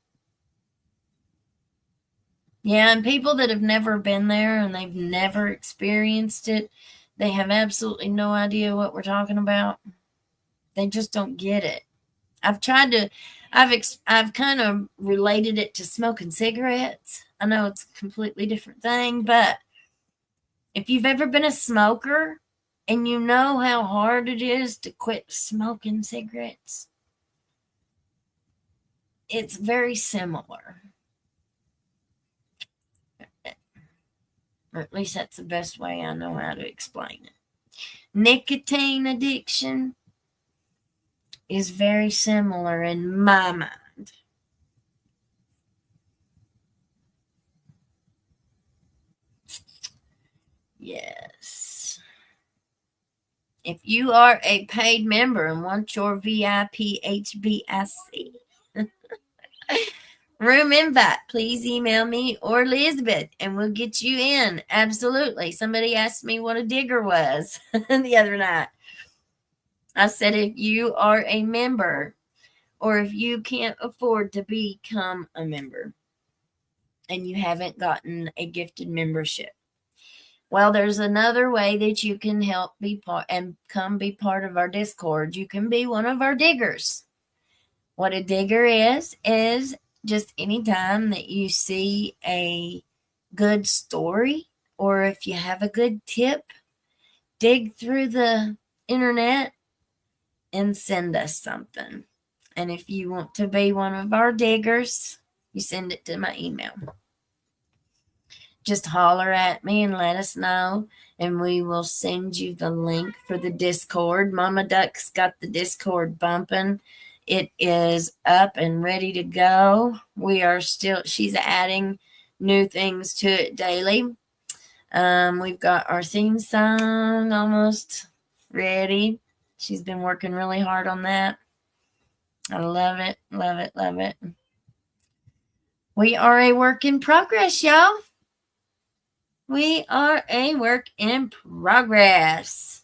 Yeah, and people that have never been there and they've never experienced it, they have absolutely no idea what we're talking about. They just don't get it. I've kind of related it to smoking cigarettes. I know it's a completely different thing, but if you've ever been a smoker and you know how hard it is to quit smoking cigarettes, it's very similar. Or at least that's the best way I know how to explain it. Nicotine addiction is very similar in my mind. Yes. If you are a paid member and want your VIP HBIC room invite, please email me or Elizabeth and we'll get you in. Absolutely. Somebody asked me what a digger was the other night. I said, if you are a member or if you can't afford to become a member and you haven't gotten a gifted membership, well, there's another way that you can help be part and come be part of our Discord. You can be one of our diggers. What a digger is just any time that you see a good story or if you have a good tip, dig through the internet and send us something. And if you want to be one of our diggers, you send it to my email. Just holler at me and let us know, and we will send you the link for the Discord. Mama Duck's got the Discord bumping. It is up and ready to go. She's adding new things to it daily. We've got our theme song almost ready. She's been working really hard on that. I love it, love it, love it. We are a work in progress, y'all. We are a work in progress.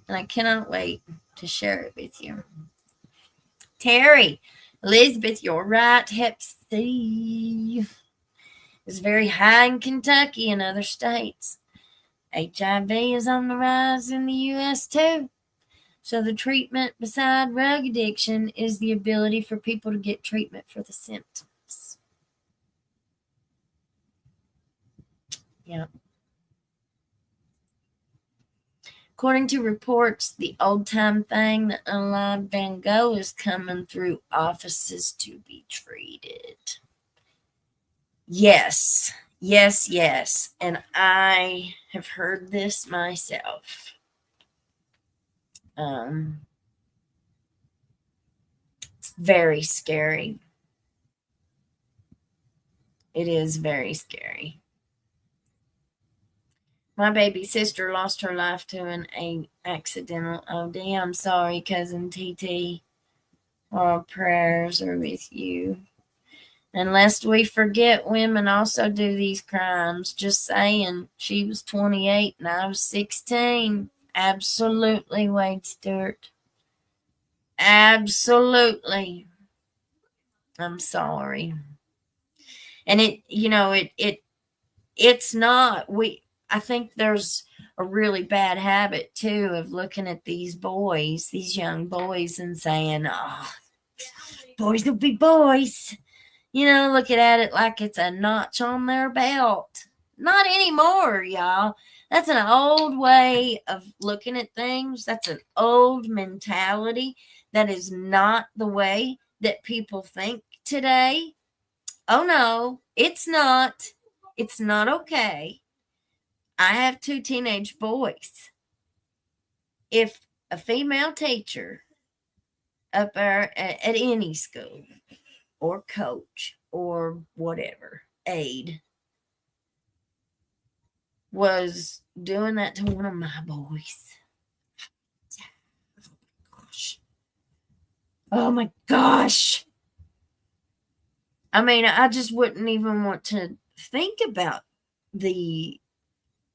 And I cannot wait to share it with you. Terry, Elizabeth, you're right. Hep C is very high in Kentucky and other states. HIV is on the rise in the U.S. too. So the treatment beside drug addiction is the ability for people to get treatment for the symptoms. Yeah. According to reports, the old-time thing that unalive Van Gogh is coming through offices to be treated. Yes, yes, yes. And I have heard this myself. It's very scary. It is very scary. My baby sister lost her life to an accidental OD. I'm sorry, Cousin TT. Our prayers are with you. And lest we forget, women also do these crimes. Just saying, she was 28 and I was 16. Absolutely, Wade Stewart. Absolutely. I'm sorry. And it's not, I think there's a really bad habit too of looking at these boys, these young boys, and saying, oh, boys will be boys. Looking at it like it's a notch on their belt. Not anymore, y'all. That's an old way of looking at things. That's an old mentality. That is not the way that people think today. Oh, no, it's not. It's not okay. I have 2 teenage boys. If a female teacher up there at any school or coach or whatever, aide, was doing that to one of my boys. Oh my gosh. I mean, I just wouldn't even want to think about the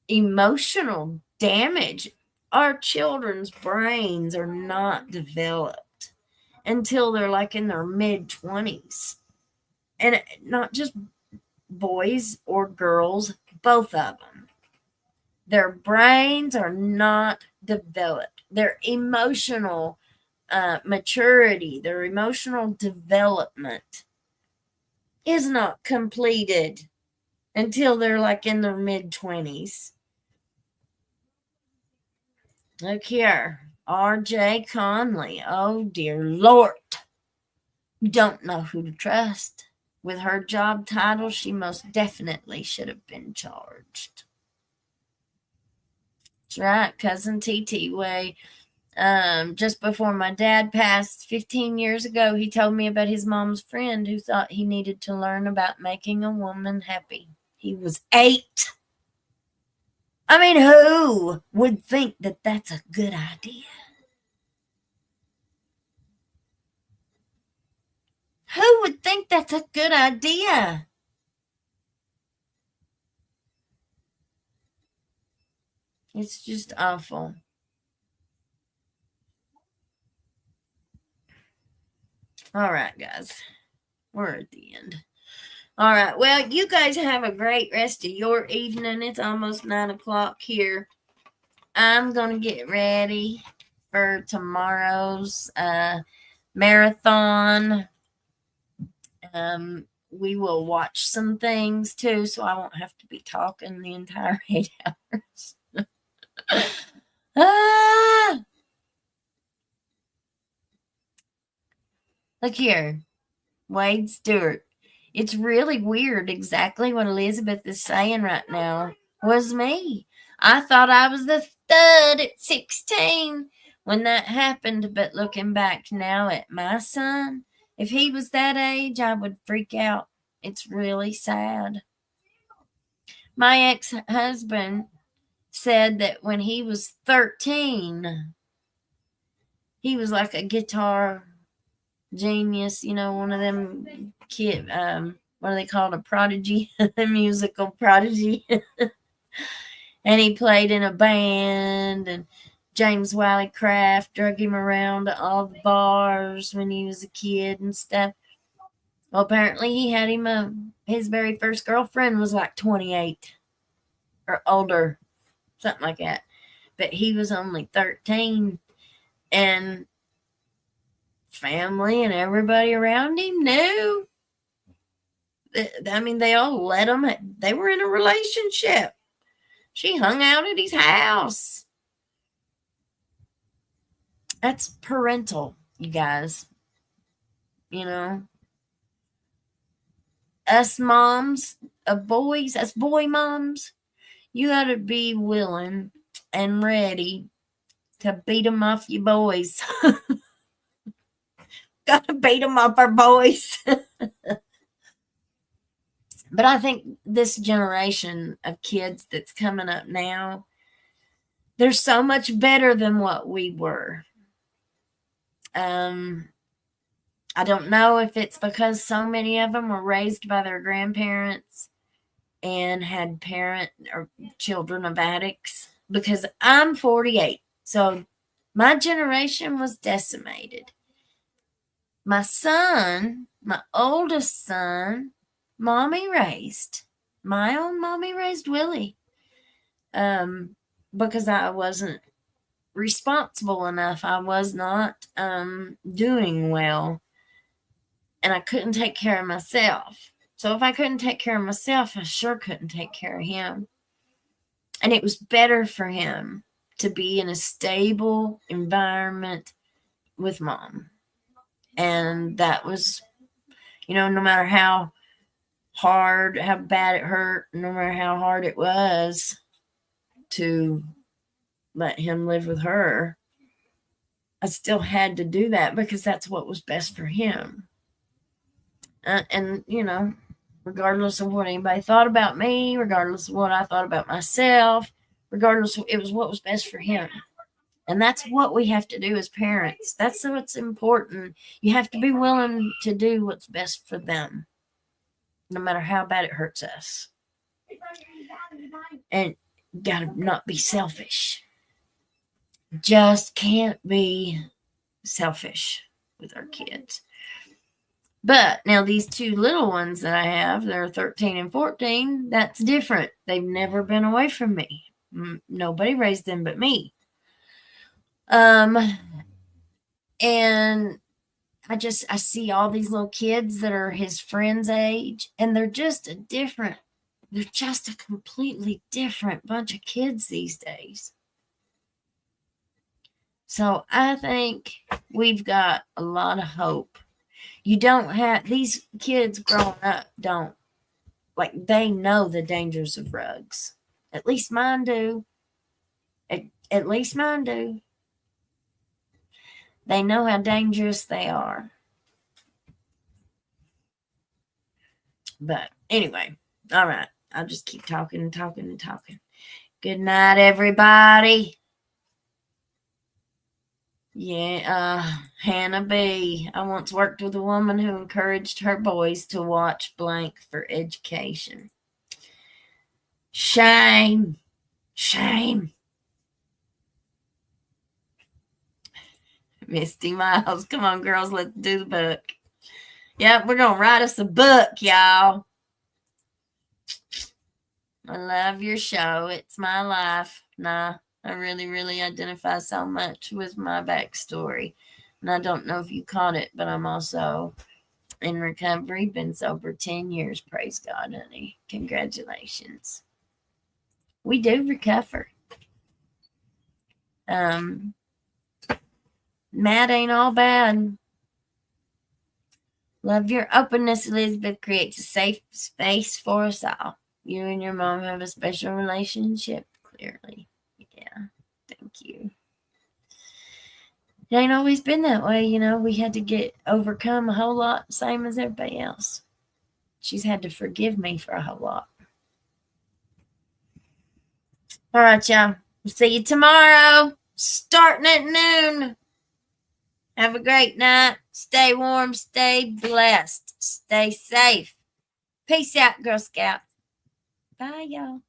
emotional damage. Our children's brains are not developed until they're like in their mid-20s. And not just boys or girls, both of them. Their brains are not developed. Their emotional maturity, their emotional development is not completed until they're like in their mid-20s. Look here, R.J. Conley. Oh, dear Lord. You don't know who to trust. With her job title, she most definitely should have been charged. That's right, Cousin TT Way. Just before my dad passed 15 years ago, he told me about his mom's friend who thought he needed to learn about making a woman happy. He was 8. I mean, who would think that that's a good idea? Who would think that's a good idea? It's just awful. All right, guys. We're at the end. All right. Well, you guys have a great rest of your evening. It's almost 9 o'clock here. I'm going to get ready for tomorrow's marathon. We will watch some things too, so I won't have to be talking the entire 8 hours. Look here, Wade Stewart. It's really weird. Exactly what Elizabeth is saying right now was me. I thought I was the stud at 16 when that happened, but looking back now at my son, if he was that age, I would freak out. It's really sad. My ex-husband said that when he was 13, he was like a guitar genius, one of them kid, what are they called? A prodigy, a musical prodigy. And he played in a band, and James Wiley Craft drug him around to all the bars when he was a kid and stuff. Well, apparently he had his very first girlfriend was like 28 or older, something like that. But he was only 13. And family and everybody around him knew. I mean, they all let him. They were in a relationship. She hung out at his house. That's parental, you guys. You know, us moms of boys, us boy moms, you got to be willing and ready to beat them off, you boys. Got to beat them off, our boys. But I think this generation of kids that's coming up now, they're so much better than what we were. I don't know if it's because so many of them were raised by their grandparents and had parent or children of addicts, because I'm 48. So my generation was decimated. My son, my oldest son, mommy raised. My own mommy raised Willie. Because I wasn't responsible enough. I was not doing well. And I couldn't take care of myself. So if I couldn't take care of myself, I sure couldn't take care of him. And it was better for him to be in a stable environment with mom. And that was, no matter how hard, how bad it hurt, no matter how hard it was to let him live with her, I still had to do that because that's what was best for him. And regardless of what anybody thought about me, regardless of what I thought about myself, regardless, it was what was best for him. And that's what we have to do as parents. That's what's important. You have to be willing to do what's best for them, no matter how bad it hurts us. And gotta not be selfish. Just can't be selfish with our kids. But now these two little ones that I have, they're 13 and 14, that's different. They've never been away from me. Nobody raised them but me. And I see all these little kids that are his friend's age, and they're just a completely different bunch of kids these days. So I think we've got a lot of hope. You don't have, these kids growing up they know the dangers of drugs. At least mine do. At least mine do. They know how dangerous they are. But anyway, all right. I'll just keep talking and talking and talking. Good night, everybody. Yeah, Hannah B. I once worked with a woman who encouraged her boys to watch blank for education. Shame. Shame. Misty Miles. Come on, girls, let's do the book. Yep, we're going to write us a book, y'all. I love your show. It's my life. Nah, I really, really identify so much with my backstory. And I don't know if you caught it, but I'm also in recovery. Been sober 10 years. Praise God, honey. Congratulations. We do recover. Mad ain't all bad. Love your openness, Elizabeth. Creates a safe space for us all. You and your mom have a special relationship, clearly. Yeah, thank you. It ain't always been that way, We had to overcome a whole lot, same as everybody else. She's had to forgive me for a whole lot. All right, y'all. We'll see you tomorrow, starting at noon. Have a great night. Stay warm. Stay blessed. Stay safe. Peace out, Girl Scout. Bye, y'all.